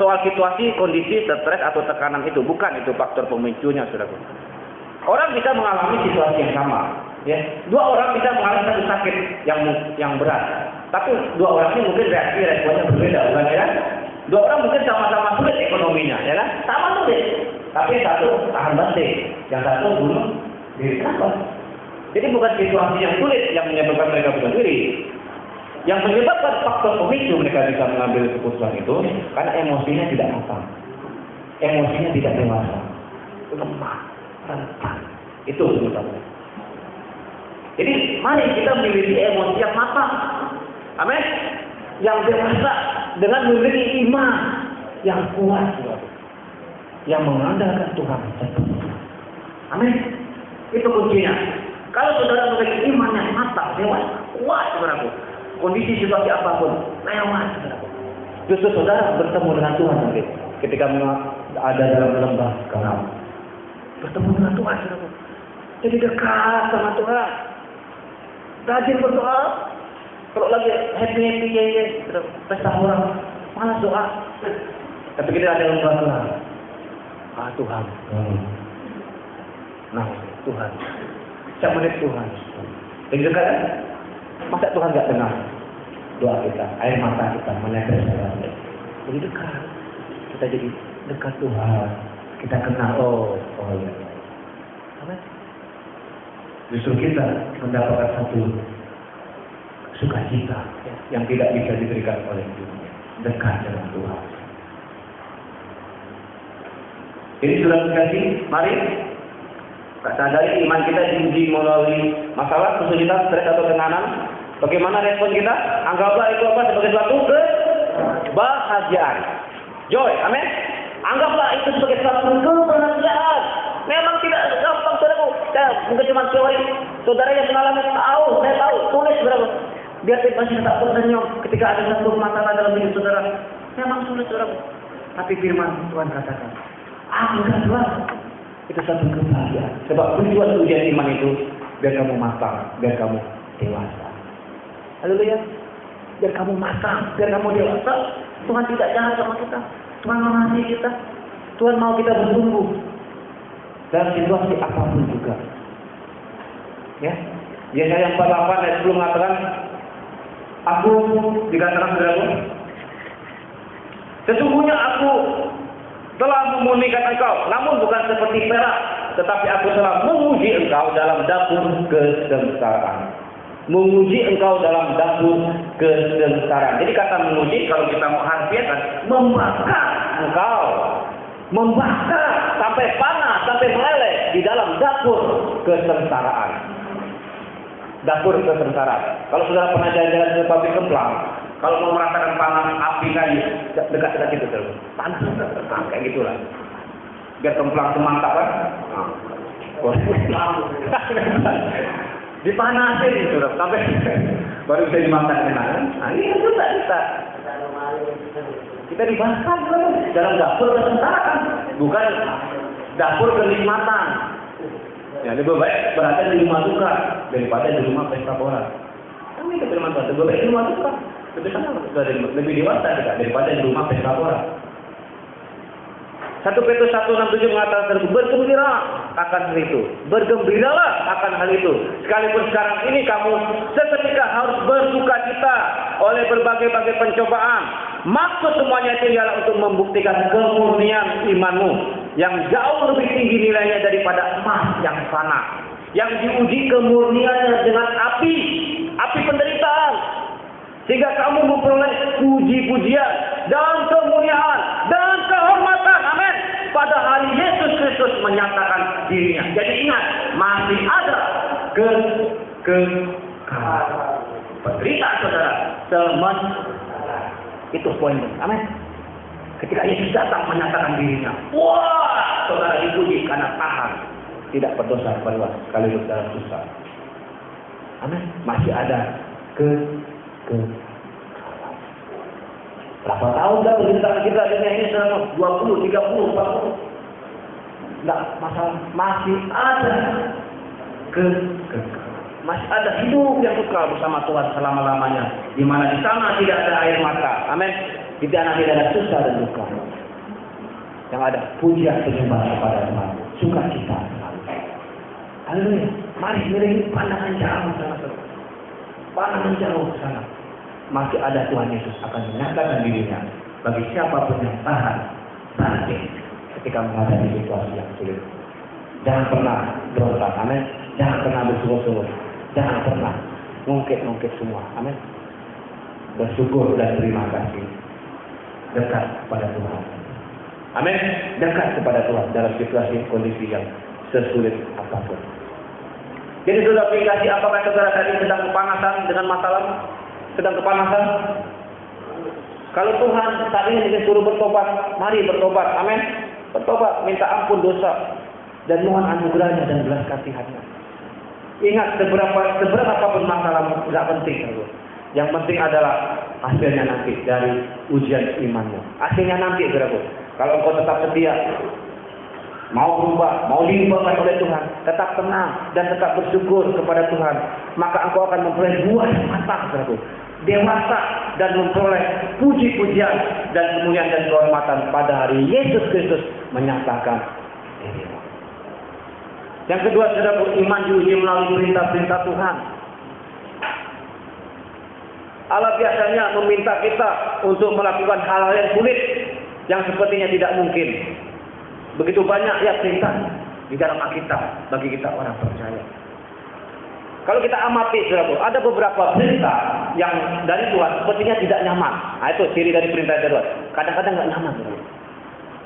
soal situasi, kondisi, stres atau tekanan itu, bukan itu faktor pemicunya, saudara. Orang bisa mengalami situasi yang sama, ya. 2 orang bisa mengalami satu sakit yang berat, tapi 2 orang ini mungkin responnya berbeda, bukan ya? 2 orang mungkin sama-sama sulit ekonominya, ya kan? Sama sulit, tapi yang satu tahan banting, yang satu bunuh diri. Kenapa? Jadi bukan situasi yang sulit yang menyebabkan mereka bunuh diri. Yang menyebabkan faktor pemicu mereka bisa mengambil keputusan itu karena emosinya tidak matang, emosinya tidak dewasa, lemah, rentan. Itu sebetulnya. Jadi mari kita memiliki emosi yang matang, amin, yang dewasa dengan memiliki iman yang kuat, yang mengandalkan Tuhan. Amin. Itu kuncinya. Kalau saudara memiliki iman yang matang, dewasa, kuat, saudaraku. Kondisi situasi apapun, lewat. Justru saudara bertemu dengan Tuhan nanti. Ketika ada dalam lembah karam, bertemu dengan Tuhan, saudara. Jadi dekat sama Tuhan. Rajin berdoa. Kalau lagi happy, pesta orang, malas doa. Tapi kita ada lembah Tuhan. Tuhan. Nah, Tuhan. Saya menit Tuhan. Jadi dekat kan? Masa Tuhan nggak dengar doa kita, air mata kita menetes dalam. Jadi dekat. Kita jadi dekat Tuhan. Kita kenal. Oh ya. Apa? Justru kita mendapatkan satu sukacita yang tidak bisa diberikan oleh dunia. Dekat dengan Tuhan. Jadi sudah dikasih, mari sadari iman kita diuji melalui masalah, kesulitan, stres atau tekanan. Bagaimana respon kita? Anggaplah itu apa sebagai suatu kebahagiaan. Joy, amin. Anggaplah itu sebagai suatu kebahagiaan. Memang tidak gampang, saudaraku. Mungkin cuma teori. Saudara yang mengalami tahu, saya tahu, tulis berapa. Biar saya masih tak tersenyum ketika ada satu masalah dalam hidup saudara. Memang sulit, saudaraku. Tapi firman Tuhan katakan, anggaplah itu satu kebahagiaan. Sebab tujuan ujian iman itu biar kamu matang, biar kamu dewasa. Haleluya. Biar kamu matang, biar kamu dewasa. Tuhan tidak jahat sama kita. Tuhan mengasihi kita. Tuhan mau kita bertumbuh dalam situasi apapun juga. Ya. Yesaya 48 ayat 10 mengatakan, aku dikatakan saudaraku, sesungguhnya aku telah memurnikan engkau, namun bukan seperti perak, tetapi aku telah menguji engkau dalam dapur kesengsaraan. Menguji engkau dalam dapur kesengsaraan. Jadi kata menguji, kalau kita mau harfiahkan, membakar engkau, membakar sampai panas, sampai meleleh di dalam dapur kesengsaraan. Dapur kesengsaraan. Kalau saudara pernah jalan-jalan ke pabrik kemplang, kalau mau merasakan panas api kayu, dekat-dekat itu terus. Panas, kayak gitulah. Biar kemplang semantap kan? Dipanasin itu, sampai baru bisa dimakan enak. Nah, ini juga kita. Kita dibakar dalam dapur kesengsaraan, bukan dapur kenikmatan. Ya, lebih baik berada di rumah duka daripada di rumah pesta pora. Kami firman Tuhan, lebih baik di rumah duka. Lebih dewasa kita daripada di rumah pesta pora. 1 Petrus 1:6-7 mengatakan, bergembira akan hal itu. Bergembiralah akan hal itu. Sekalipun sekarang ini kamu seketika harus berduka cita oleh berbagai-bagai pencobaan. Maksud semuanya itu ialah untuk membuktikan kemurnian imanmu yang jauh lebih tinggi nilainya daripada emas yang fana, yang diuji kemurniannya dengan api penderitaan, sehingga kamu memperoleh puji-pujian dan kemuliaan dan kehormatan, amin, pada hari Yesus Kristus menyatakan dirinya. Jadi ingat, masih ada kekekalan. Penderitaan saudara, itu poinnya, amin. Ketika Yesus datang menyatakan dirinya, wah, saudara dipuji karena tahan, tidak berdosa berbuat sekaligus dalam susah. Amin. Masih ada berapa tahun dah kita dunia ini selama 20, 30, 40. Enggak masalah, masih ada masih ada hidup yang kekal bersama Tuhan selama-lamanya, di mana di sana tidak ada air mata. Amin. Di sana tidak ada susah dan duka. Yang ada pujian penyembahan kepada Tuhan, sukacita. Haleluya. Mari miliki pandangan jauh sana. Pandangan jauh ke sana. Masih ada Tuhan Yesus akan menyatakan dirinya bagi siapapun yang tahan bangkit ketika menghadapi situasi yang sulit. Jangan pernah berontak, amin. Jangan pernah bersungut-sungut. Jangan pernah ngungkit-ngungkit semua, amin. Bersyukur dan terima kasih. Dekat kepada Tuhan, amin. Dekat kepada Tuhan dalam situasi kondisi yang sesulit apapun. Jadi sudah aplikasi, apakah saudara tadi sedang kepanasan dengan masalah? Sedang kepanasan? Kalau Tuhan saat ini disuruh bertobat, mari bertobat, amin. Bertobat, minta ampun dosa dan mohon anugerahnya dan belas kasihannya. Ingat, seberapa apapun masalahmu tidak penting. Yang penting adalah hasilnya nanti dari ujian imanmu. Hasilnya nanti, saudaraku. Kalau engkau tetap setia, mau berubah, mau diubahkan oleh Tuhan, tetap tenang dan tetap bersyukur kepada Tuhan, maka engkau akan memperoleh buah yang matang, saudaraku. Dewasa dan memperoleh puji-pujian dan kemuliaan dan kehormatan pada hari Yesus Kristus menyatakan dirinya. Yang kedua, saudaraku, iman diuji melalui perintah-perintah Tuhan. Allah biasanya meminta kita untuk melakukan hal-hal yang sulit, yang sepertinya tidak mungkin. Begitu banyak ya perintah di dalam Alkitab bagi kita orang percaya. Kalau kita amati, saudaraku, ada beberapa perintah yang dari Tuhan sepertinya tidak nyaman. Nah, itu ciri dari perintah dari Tuhan. Kadang-kadang nggak nyaman, saudaraku.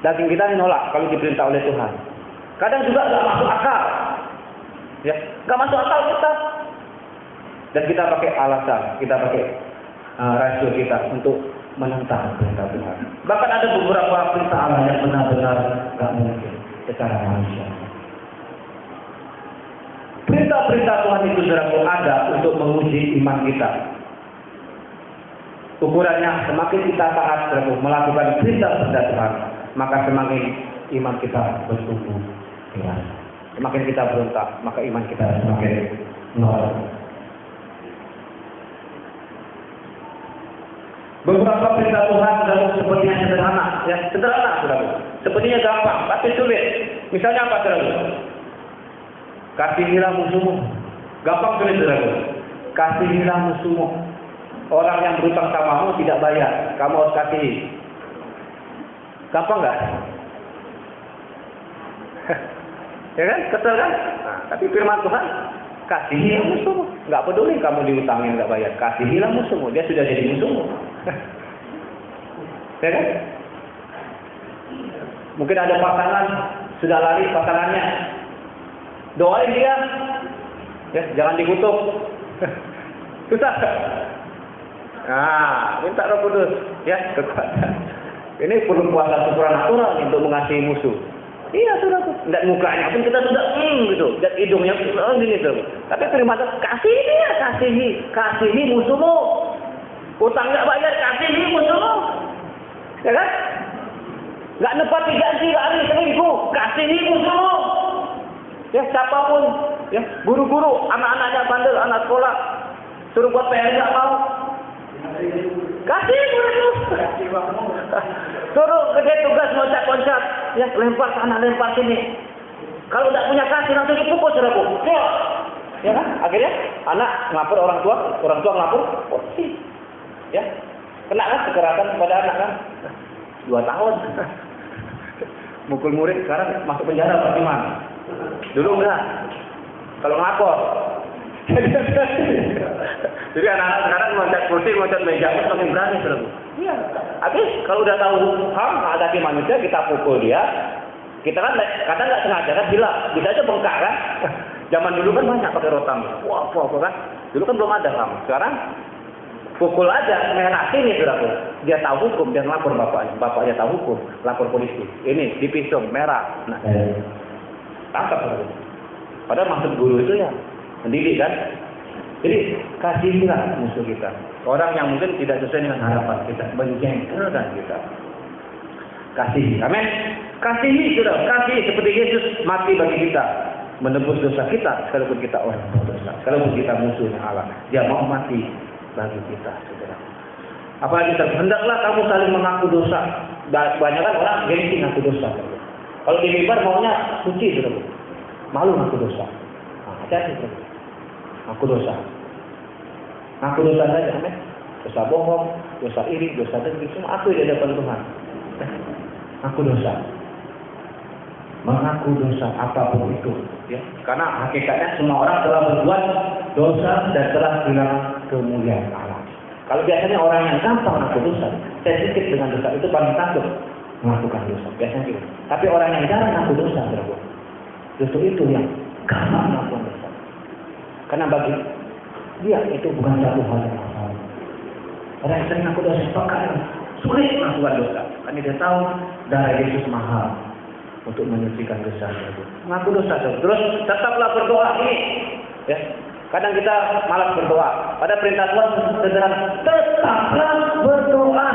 Daging kita menolak kalau diperintah oleh Tuhan. Kadang juga nggak masuk akal, ya, nggak masuk akal kita. Dan kita pakai alasan, kita pakai rasio kita untuk menentang perintah Tuhan. Bahkan ada beberapa perintah Allah yang benar-benar nggak mungkin secara manusia. Perintah-perintah Tuhan itu saudaraku ada untuk menguji iman kita. Ukurannya semakin kita taat saudaraku melakukan perintah-perintah Tuhan, maka semakin iman kita bertumbuh dewasa. Semakin kita berontak, maka iman kita semakin menurun. Beberapa perintah Tuhan saudaraku sepertinya sederhana, ya sederhana saudaraku. Sepertinya gampang, tapi sulit. Misalnya apa saudaraku? Kasihilah musuhmu. Gampang sulit saudaraku. Kasihilah musuhmu. Orang yang berutang samamu tidak bayar, kamu harus kasihi. Gampang nggak? Ya kan? Kesel kan? Nah, tapi firman Tuhan, kasihilah musuhmu. Nggak peduli kamu diutangin nggak bayar, kasihilah musuhmu. Dia sudah jadi musuhmu. Ya kan? Mungkin ada pasangan sudah lari pasangannya. Doain dia, ya jangan dikutuk. Susah. Nah, minta Roh Kudus, ya kekuatan. Ini perlu kuasa supranatural untuk mengasihi musuh. Iya sudah, dan mukanya pun kita sudah gitu, dan hidungnya gini tuh. Tapi terima kasih dia, kasihi musuhmu. Utang nggak bayar, kasihi musuhmu, ya kan? Nggak nepati janji hari seminggu, kasihi musuhmu. Ya siapapun, ya guru-guru, anak-anaknya bandel, anak sekolah, suruh buat PR nggak mau, kasih guru, suruh kerja tugas loncat-loncat, ya lempar sana lempar sini. Kalau nggak punya kasih langsung dipukul saudaraku. Ya kan? Akhirnya anak ngapur orang tua ngapur polisi. Ya, kena kan kekerasan kepada anak kan? 2 tahun. Mukul murid sekarang masuk penjara Pak Iman. Dulu enggak. Kalau ngelapor. Jadi anak-anak sekarang loncat kursi, loncat meja, semakin berani terus. Iya. Habis kalau udah tahu ham hadapi manusia, kita pukul dia. Kita kan kadang nggak sengaja kan gila, bisa aja bengkak kan. Zaman dulu kan banyak pakai rotan. Wah, kan. Dulu kan belum ada ham. Sekarang pukul aja, merah sini saudaraku. Dia tahu hukum, dia lapor bapaknya tahu hukum, lapor polisi. Ini dipisum merah. Nah, tangkap saudaraku. Padahal maksud guru itu ya mendidik kan. Jadi kasihilah musuh kita. Orang yang mungkin tidak sesuai dengan harapan kita, menjengkelkan kita. Kasihi, amin. Kasihi saudara, kasihi seperti Yesus mati bagi kita, menebus dosa kita sekalipun kita orang berdosa, sekalipun kita musuhnya Allah. Dia mau mati bagi kita, saudara. Apalagi hendaklah kamu saling mengaku dosa. Banyak kan orang gengsi ngaku dosa. Kalau di mimbar maunya suci, saudara. Malu ngaku dosa. Nah, hati-hati, saudara. Ngaku dosa. Ngaku dosa saja, amin. Dosa bohong, dosa iri, dosa dengki, semua aku di hadapan Tuhan. Ngaku dosa. Mengaku dosa apapun itu, ya. Karena hakikatnya semua orang telah berbuat dosa dan telah hilang kemuliaan Allah. Kalau biasanya orang yang gampang mengaku dosa, sensitif dengan dosa, itu paling takut melakukan dosa. Biasanya gitu. Tapi orang yang jarang mengaku dosa, justru itu yang gampang melakukan dosa. Karena bagi dia itu bukan satu hal yang masalah. Orang yang sering mengaku dosa bahkan sulit melakukan dosa. Karena dia tahu darah Yesus mahal untuk menyucikan dosa. Mengaku dosa, terus tetaplah berdoa ini, ya. Kadang kita malas berdoa. Pada perintah Tuhan sederhana, tetaplah berdoa.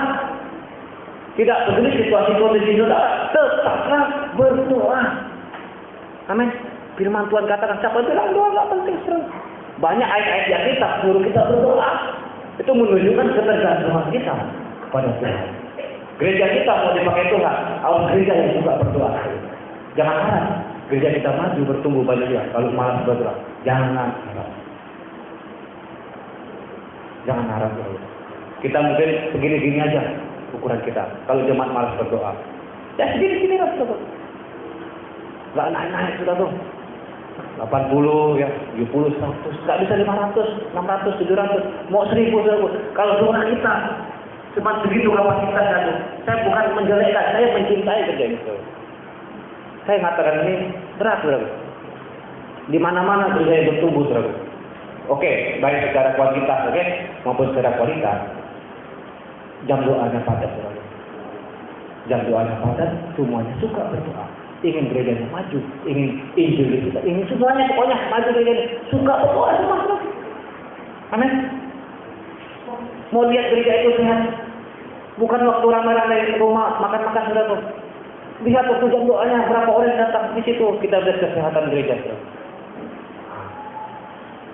Tidak peduli situasi kondisi saudara, tetaplah berdoa. Amin. Firman Tuhan katakan, siapa bilang doa nggak penting, serang. Banyak ayat-ayat yang kita suruh kita berdoa. Itu menunjukkan ketergantungan kita kepada Tuhan. Gereja kita mau dipakai Tuhan, harus gereja yang juga berdoa. Jangan harap gereja kita maju bertumbuh banyak dia. Kalau malas berdoa, jangan harap. Jangan harap saudara. Kita mungkin segini-gini aja ukuran kita. Kalau jemaat malas berdoa, ya segini-gini lah saudara. Nggak naik-naik sudah tuh. 80 ya, 70, 100, nggak bisa 500, 600, 700, mau 1000 saudara. Kalau doa kita cuma segitu kapasitasnya tuh. Saya bukan menjelekkan, saya mencintai kerja itu. Saya mengatakan ini berat saudara. Di mana-mana kerja bertumbuh saudara. Oke, baik secara kuantitas, oke, maupun secara kualitas. Jam doanya padat saudara. Jam doanya padat, semuanya suka berdoa. Ingin gerejanya maju, ingin injil kita, ingin semuanya pokoknya maju gerejanya, suka berdoa semua. Amin. Mau lihat gereja itu sehat, bukan waktu ramai-ramai di rumah makan-makan sudah tuh. Lihat waktu jam doanya berapa orang datang di situ, kita lihat kesehatan gereja.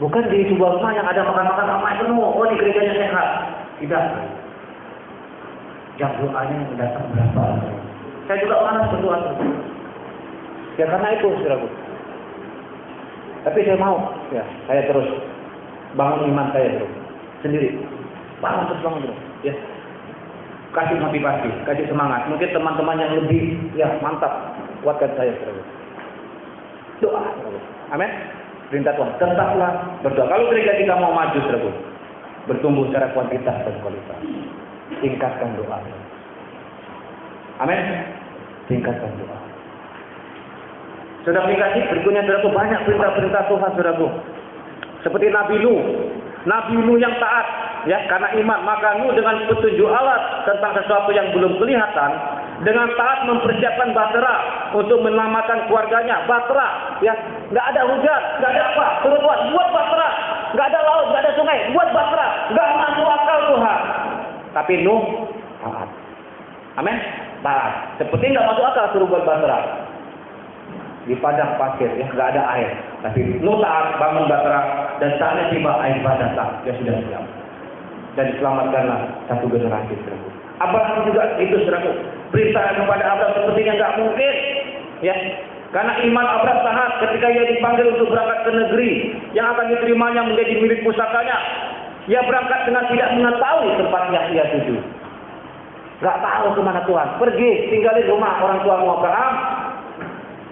Bukan di sebuah rumah yang ada makan-makan ramai penuh, oh di gerejanya sehat. Tidak. Jam doanya yang datang berapa? Saya juga malas berdoa. Ya karena itu saudaraku. Tapi saya mau, ya saya terus bangun iman saya terus sendiri. Bangun terus, ya. Kasih motivasi, kasih semangat. Mungkin teman-teman yang lebih, ya mantap, kuatkan saya saudaraku. Doa, saudaraku. Amin. Perintah Tuhan, tetaplah berdoa. Kalau gereja kita mau maju saudaraku, bertumbuh secara kuantitas dan kualitas, tingkatkan doa. Amin. Tingkatkan doa. Sudah aplikasi berikutnya saudaraku, banyak perintah-perintah Tuhan saudaraku. Seperti Nabi Nuh yang taat, ya karena iman, maka Nuh dengan petunjuk Allah tentang sesuatu yang belum kelihatan, dengan taat mempersiapkan bahtera untuk menyelamatkan keluarganya. Bahtera, ya nggak ada hujan, nggak ada apa, suruh buat bahtera, nggak ada laut, nggak ada sungai, buat bahtera, nggak masuk akal Tuhan. Tapi Nuh taat, amin, taat. Seperti nggak masuk akal suruh buat bahtera di padang pasir, ya nggak ada air. Tapi Nuh taat bangun bahtera, dan saatnya tiba air datang, dia sudah siap. Dan diselamatkanlah satu generasi saudaraku. Abraham juga itu saudaraku. Perintah kepada Abraham sepertinya nggak mungkin, ya. Karena iman Abraham taat ketika ia dipanggil untuk berangkat ke negeri yang akan diterimanya menjadi milik pusakanya. Ia berangkat dengan tidak mengetahui tempat yang ia tuju. Nggak tahu kemana Tuhan. Pergi tinggalin rumah orang tua Abraham.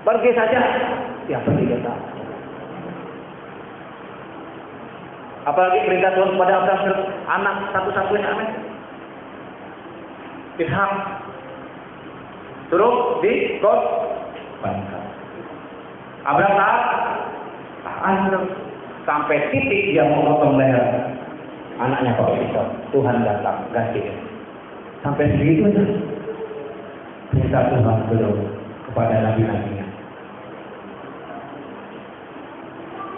Pergi saja. Ya pergi dia. Apalagi perintah Tuhan kepada Abraham, anak satu-satunya, amin. Ishak suruh dikorbankan. Abraham taat sampai titik dia mau potong leher anaknya kalau Ishak. Tuhan datang ganti. Sampai segitu aja perintah Tuhan belum kepada nabi-nabinya.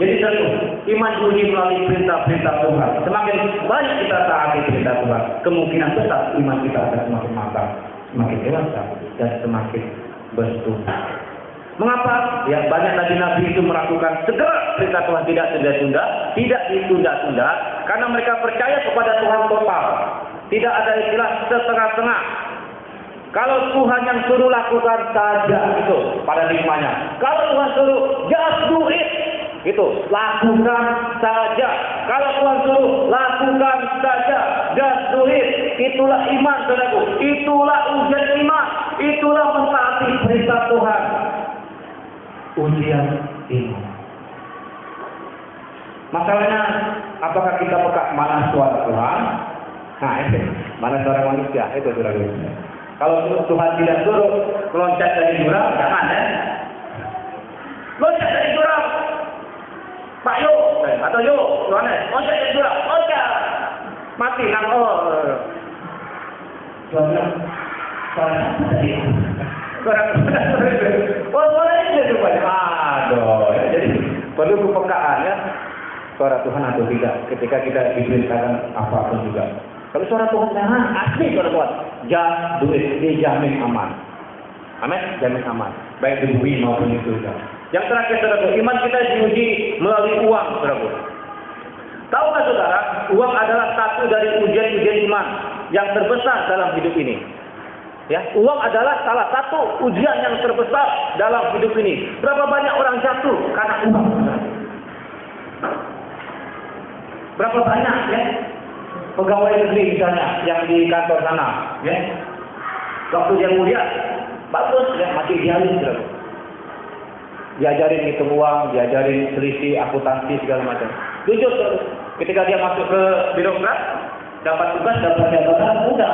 Jadi satu, iman diuji melalui perintah-perintah Tuhan. Semakin banyak kita taati perintah Tuhan, kemungkinan besar iman kita akan semakin matang, semakin dewasa, dan semakin bertumbuh. Mengapa? Ya banyak nabi-nabi itu melakukan segera perintah Tuhan, tidak ditunda-tunda, karena mereka percaya kepada Tuhan total. Tidak ada istilah setengah-setengah. Kalau Tuhan yang suruh lakukan saja itu paradigmanya. Kalau Tuhan suruh just do it, itu lakukan saja. Kalau Tuhan suruh lakukan saja, just do it. Itulah iman saudaraku. Itulah ujian iman. Itulah mentaati perintah Tuhan. Ujian iman. Masalahnya, apakah kita peka mana suara Tuhan? Nah itu, mana suara manusia? Itu saudaraku. Kalau Tuhan tidak suruh meloncat dari jurang, jangan ya. Loncat dari jurang. Pak yuk, atau yuk, Yohanes, loncat dari jurang, loncat. Mati, suara tadi. Suara itu rupanya. Aduh, ya. Jadi perlu kepekaan ya. Suara Tuhan atau tidak ketika kita diberitakan apapun juga. Kalau suara Tuhan asli suara Tuhan, just do it, dijamin aman. Amin, jamin aman. Baik di bumi maupun di surga. Yang terakhir saudara, iman kita diuji melalui uang, saudara. Tahukah saudara, uang adalah satu dari ujian-ujian iman yang terbesar dalam hidup ini. Ya, uang adalah salah satu ujian yang terbesar dalam hidup ini. Berapa banyak orang jatuh karena uang? Berapa banyak ya? pegawai negeri misalnya yang di kantor sana, ya. Waktu dia mulia, bagus, ya, masih idealis, saudara. Diajarin hitung uang, diajarin selisih, akuntansi segala macam. Jujur, ketika dia masuk ke birokrat, dapat tugas, dapat jabatan, udah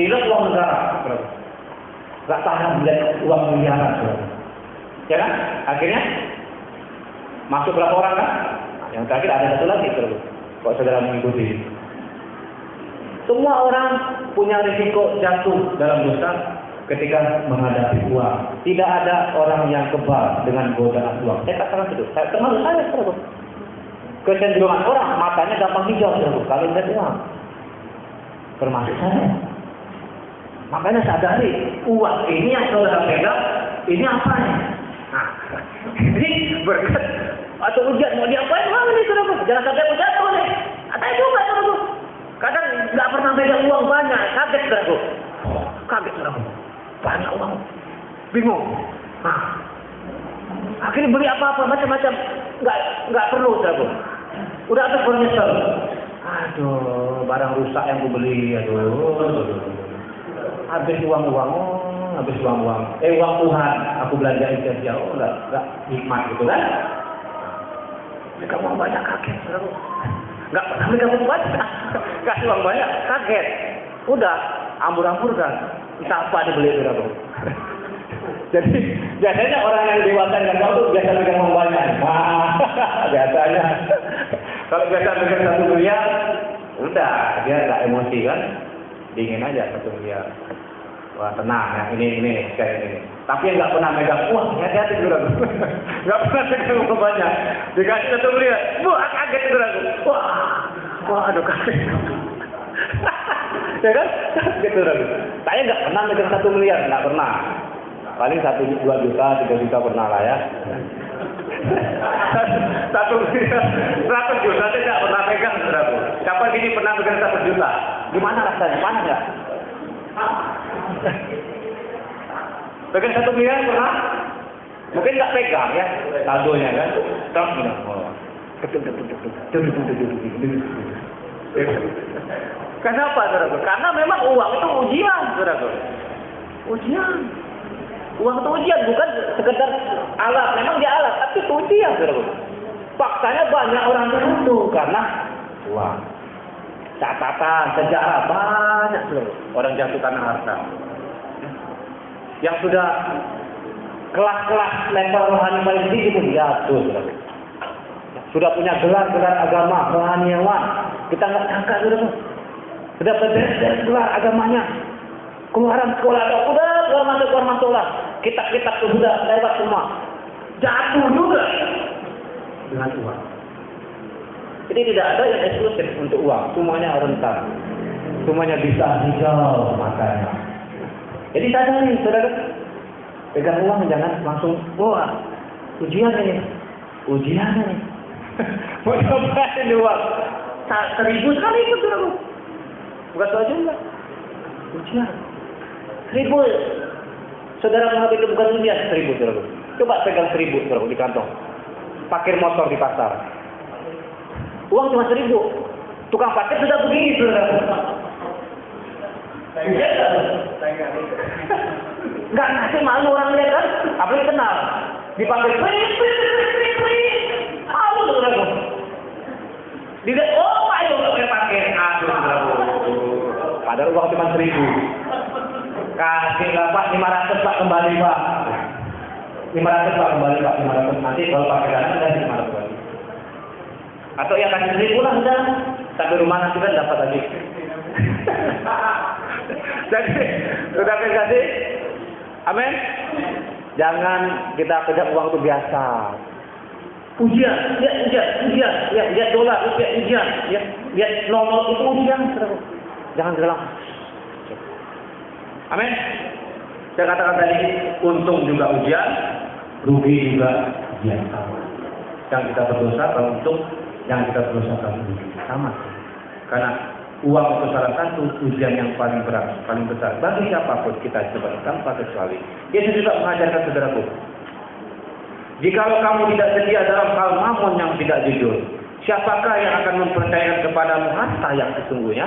tidak uang negara, nggak tahan melihat uang miliaran, ya kan? Akhirnya masuk berapa orang kan? Nah, yang terakhir ada satu lagi, kok saudara mengikuti. Semua orang punya risiko jatuh dalam dosa ketika menghadapi uang. Tidak ada orang yang kebal dengan godaan uang. Saya katakan itu. Termasuk saya, saudara. Kecenderungan orang matanya gampang hijau, saudara, kalau lihat uang. Termasuk saya. Makanya sadari uang ini yang saudara pegang, ini apa ya? Nah, ini berkat atau ujian mau diapain uang ini, saudara? Jangan sampai jatuh nih. Ada juga, saudara. Kadang nggak pernah pegang uang banyak, kaget, saudara. Kaget, saudara. Banyak uang, bingung. Nah, akhirnya beli apa-apa macam-macam, nggak perlu, saudara. Udah ada nyesel. Aduh, barang rusak yang gue beli, aduh. Habis uang. Uang Tuhan, aku belanjain saja, nggak nikmat gitu kan? Mereka uang banyak, kaget, saudara. Nggak pernah mereka uang banyak, kasih uang banyak, kaget. Udah, ambur-ambur kan. Entah apa dibeli, saudara. Jadi biasanya orang yang dewasa dengan kau tuh biasa pegang uang banyak. Nah, biasanya kalau biasa pegang 1 miliar, udah dia nggak emosi kan, dingin aja 1 miliar. Wah, tenang ya, ini kayak ini. Tapi yang nggak pernah megang uang, hati-hati, saudara. Nggak pernah pegang uang banyak, dikasih 1 miliar, wah kaget, saudara. Wah, aduh kaget. Ya kan? Gitu, saya nggak pernah megang 1 miliar, nggak pernah. Paling 1, 2 juta, 3 juta pernah lah ya. 1 miliar, 100 juta saya nggak pernah pegang, saudara. Kapan gini pernah pegang 1 juta? Gimana rasanya? Mana nggak? Pegang 1 miliar pernah? Mungkin nggak pegang ya, saldonya kan? Terus bilang, kenapa, saudara? Karena memang uang itu ujian, saudara. Ujian. Uang itu ujian, bukan sekedar alat. Memang dia alat, tapi itu ujian, saudara. Faktanya banyak orang terbunuh karena uang. Catatan, sejarah banyak, saudara. Orang jatuh karena harta. Yang sudah kelas-kelas level rohani paling tinggi pun jatuh, saudara. Sudah punya gelar-gelar agama, rohaniawan. Kita nggak sangka, saudara. Sudah beres keluar agamanya, keluaran sekolah, udah keluar masuk lah. Kitab-kitab itu sudah lewat semua, jatuh juga dengan uang. Jadi tidak ada yang eksklusif untuk uang, semuanya rentan, semuanya bisa hijau matanya. Jadi sadari, saudara, pegang uang jangan langsung, wah ujian ini. Mau cobain uang, 1000 sekali ikut, saudara. Bukan soal jumlah, ujian. 1000, saudara menganggap itu bukan ujian, 1000, saudara. Coba pegang 1000, saudara, di kantong. Parkir motor di pasar. Uang cuma 1000. Tukang parkir sudah begini, saudara. Nggak ngasih malu orang lihat kan? Apalagi kenal. Dipanggil, malu, saudara. Dilihat, oh ayo nggak boleh parkir. Aduh, saudara. Padahal uang cuma 1000. Kasih lah Pak, 500 Pak, kembali Pak. 500 Pak, kembali Pak, 500. Nanti kalau pakai dana sudah 500 lagi. Atau ya kasih 1000 lah sudah. Sampai rumah nanti kan dapat lagi. Jadi sudah kasih. Amin. Jangan kita pegang uang itu biasa. Ujian, lihat dolar, ujian, lihat nomor itu ujian. Jangan gelang. Amin. Saya katakan tadi, untung juga ujian, rugi juga ujian. Yang kita berdosa kalau untung, yang kita berdosa kalau rugi. Sama. Karena uang itu salah satu ujian yang paling berat, paling besar. Bagi siapapun kita coba tanpa kecuali. Yesus juga mengajarkan saudaraku. Jikalau kamu tidak setia dalam hal mamon yang tidak jujur, siapakah yang akan mempercayakan kepadamu harta masa yang sesungguhnya?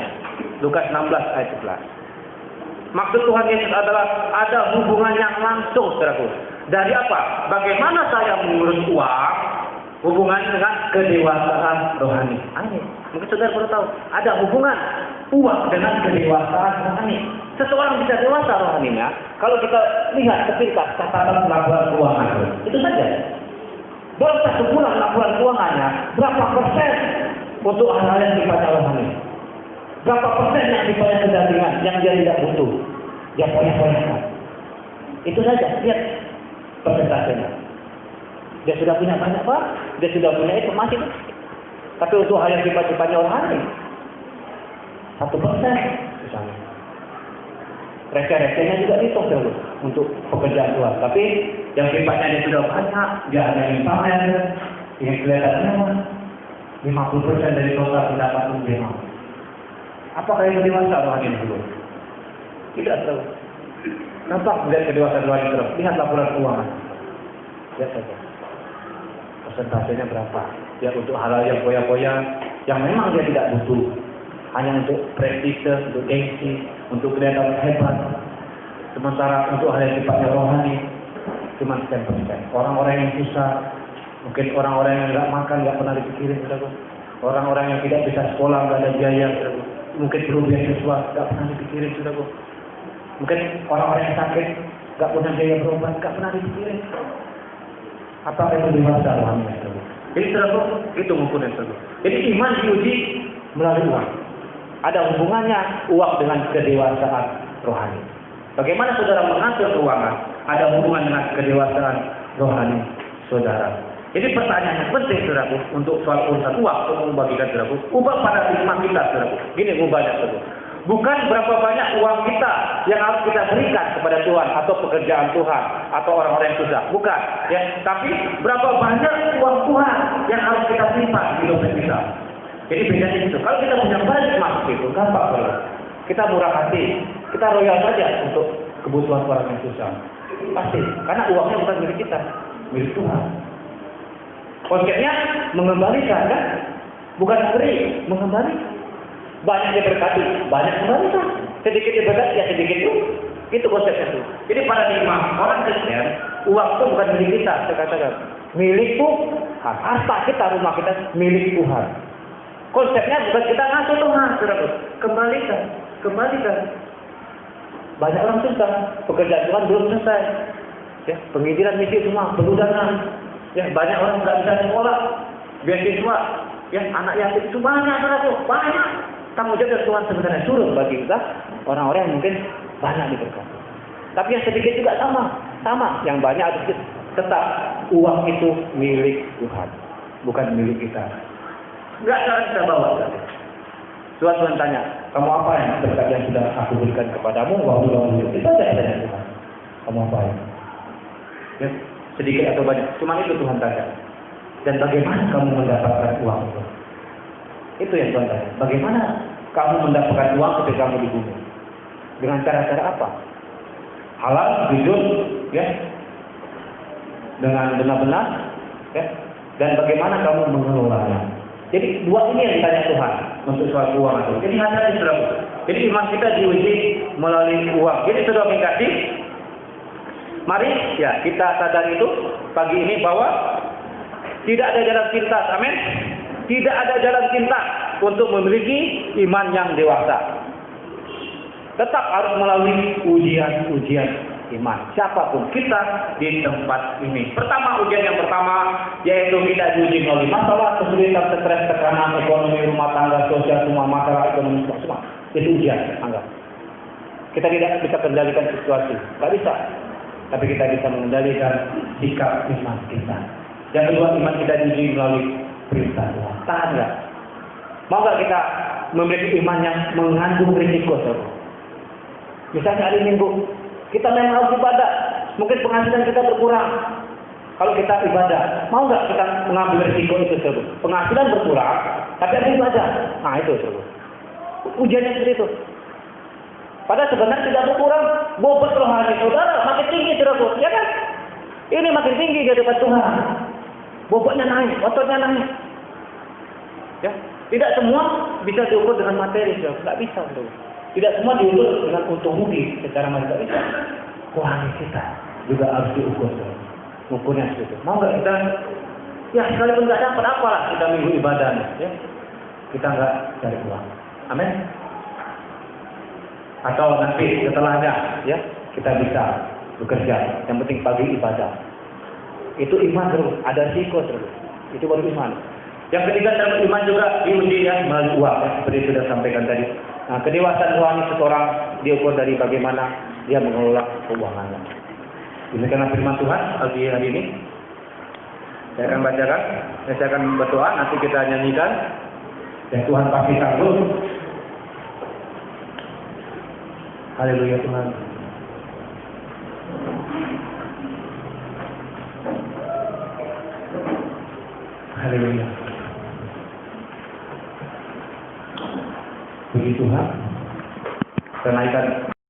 Lukas 16 ayat 11. Maksud Tuhan Yesus adalah ada hubungan yang langsung, saudaraku. Dari apa? Bagaimana saya mengurus uang? Hubungan dengan kedewasaan rohani. Ini mungkin saudara perlu tahu. Ada hubungan uang dengan kedewasaan rohani. Seseorang bisa dewasa rohaninya kalau kita lihat sepintas catatan laporan keuangan. Itu saja. Dalam satu bulan laporan keuangannya, berapa persen untuk hal-hal yang sifatnya rohani? Berapa persen yang sifatnya kedagingan, yang dia tidak butuh? Dia poya-poyakan. Itu saja, lihat persentasenya. Dia sudah punya banyak Pak, dia sudah punya informasi. Tapi untuk hal yang sifatnya rohani, 1% misalnya. Receh-recehnya juga dihitung dulu untuk pekerjaan Tuhan. Tapi yang sifatnya dia sudah banyak, dia ada yang pamer, yang kelihatannya 50% dari total pendapatan dia mau. Apakah itu dewasa rohani dulu? Tidak tahu. Nampak melihat kedewasaan rohani terus. Lihat laporan keuangan. Lihat saja. Persentasenya berapa? Ya untuk hal-hal yang poya-poya, yang memang dia tidak butuh. Hanya untuk prestise, untuk gengsi, untuk kelihatan hebat. Sementara untuk hal yang sifatnya rohani, cuma sekian persen. Orang-orang yang susah, mungkin orang-orang yang nggak makan, nggak pernah dipikirin, saudara. Orang-orang yang tidak bisa sekolah, nggak ada biaya, saudara. Mungkin perlu beasiswa, nggak pernah dipikirin, saudara. Mungkin orang-orang yang sakit, nggak punya biaya berobat, nggak pernah dipikirin. Apa itu dewasa rohani, saudara? Jadi saudara, itu mengukurnya, saudara. Jadi iman diuji melalui uang. Ada hubungannya uang dengan kedewasaan rohani. Bagaimana saudara mengatur keuangan? Ada hubungan dengan kedewasaan rohani saudara. Jadi pertanyaan yang penting saudaraku untuk soal urusan uang untuk membagikan saudaraku. Ubah pada iman kita saudaraku. Gini ubahnya saudaraku. Bukan berapa banyak uang kita yang harus kita berikan kepada Tuhan atau pekerjaan Tuhan atau orang-orang yang susah. Bukan. Ya. Tapi berapa banyak uang Tuhan yang harus kita simpan di dompet kita. Jadi bedanya itu. Kalau kita punya banyak emas itu, gampang kalau kita murah hati, kita royal saja untuk kebutuhan orang yang susah. Pasti, karena uangnya bukan milik kita, milik Tuhan. Konsepnya mengembalikan, kan? Bukan beri, mengembalikan. Banyak diberkati, banyak kembalikan. Sedikit diberkati, ya sedikit itu. Itu konsepnya itu. Jadi paradigma orang Kristen, uang itu bukan milik kita, saya katakan. Milik Tuhan. Harta kita, rumah kita, milik Tuhan. Konsepnya bukan kita ngasih Tuhan, saudara. Kembalikan. Banyak orang susah, pekerjaan Tuhan belum selesai. Ya, penginjilan misi semua perlu dana. Ya, banyak orang nggak bisa sekolah, beasiswa. Ya, anak yatim itu banyak, saudara. Banyak. Tanggung jawab Tuhan sebenarnya suruh bagi kita orang-orang yang mungkin banyak diberkati. Tapi yang sedikit juga sama. Yang banyak atau sedikit, tetap uang itu milik Tuhan, bukan milik kita. Enggak cara kita bawa. Tuhan tanya, kamu apa yang berkat yang sudah aku berikan kepadamu? Wahyu itu saja tanya Tuhan. Kamu apa ya? Ya, sedikit atau banyak. Cuma itu Tuhan tanya. Dan bagaimana kamu mendapatkan uang itu? Itu yang Tuhan tanya. Bagaimana kamu mendapatkan uang ketika kamu di bumi? Dengan cara-cara apa? Halal, jujur, ya, dengan benar-benar, ya. Dan bagaimana kamu mengelolanya? Jadi dua ini yang ditanya Tuhan untuk soal keuangan itu. Jadi hati-hati saudara. Jadi iman kita diuji melalui uang. Jadi saudara kasih, mari ya kita sadar itu pagi ini bahwa tidak ada jalan pintas. Amin. Tidak ada jalan pintas untuk memiliki iman yang dewasa. Tetap harus melalui ujian-ujian iman. Siapapun kita di tempat ini. Pertama, ujian yang pertama yaitu kita diuji melalui masalah, kesulitan, stres, tekanan, ekonomi, rumah tangga, sosial, semua masalah ekonomi semua. Itu ujian, anggap. Kita tidak bisa kendalikan situasi, nggak bisa. Tapi kita bisa mengendalikan sikap iman kita. Yang kedua, iman kita diuji melalui perintah Tuhan. Tahan nggak? Mau nggak kita memiliki iman yang mengandung risiko? Misalnya hari Minggu kita memang harus ibadah, mungkin penghasilan kita berkurang. Kalau kita ibadah, mau nggak kita mengambil risiko itu tersebut? Penghasilan berkurang, tapi ada ibadah. Nah itu tersebut. Ujiannya seperti itu. Padahal sebenarnya tidak berkurang, bobot rohani saudara makin tinggi saudara, ya kan? Ini makin tinggi di depan Tuhan. Bobotnya naik, ototnya naik. Ya, Tidak semua bisa diukur dengan materi, nggak bisa bro. Tidak semua diukur dengan untung rugi secara materi, bisa. Rohani kita juga harus diukur, bro. Ukurnya seperti itu. Mau nggak kita? Ya sekalipun nggak dapat apalah kita minggu ibadah, ya. Kita nggak cari uang. Amin. Atau nanti setelahnya, ya kita bisa bekerja. Yang penting pagi ibadah. Itu iman terus. Ada risiko terus. Itu baru iman. Yang ketiga dalam iman juga diuji ya melalui uang, ya, seperti sudah sampaikan tadi. Nah, kedewasaan rohani seseorang diukur dari bagaimana dia mengelola keuangannya. Demikianlah firman Tuhan pagi hari ini. Saya akan bacakan, saya akan berdoa, nanti kita nyanyikan. Dan Tuhan pasti sanggup. Haleluya Tuhan. Haleluya. Puji Tuhan. Kenaikan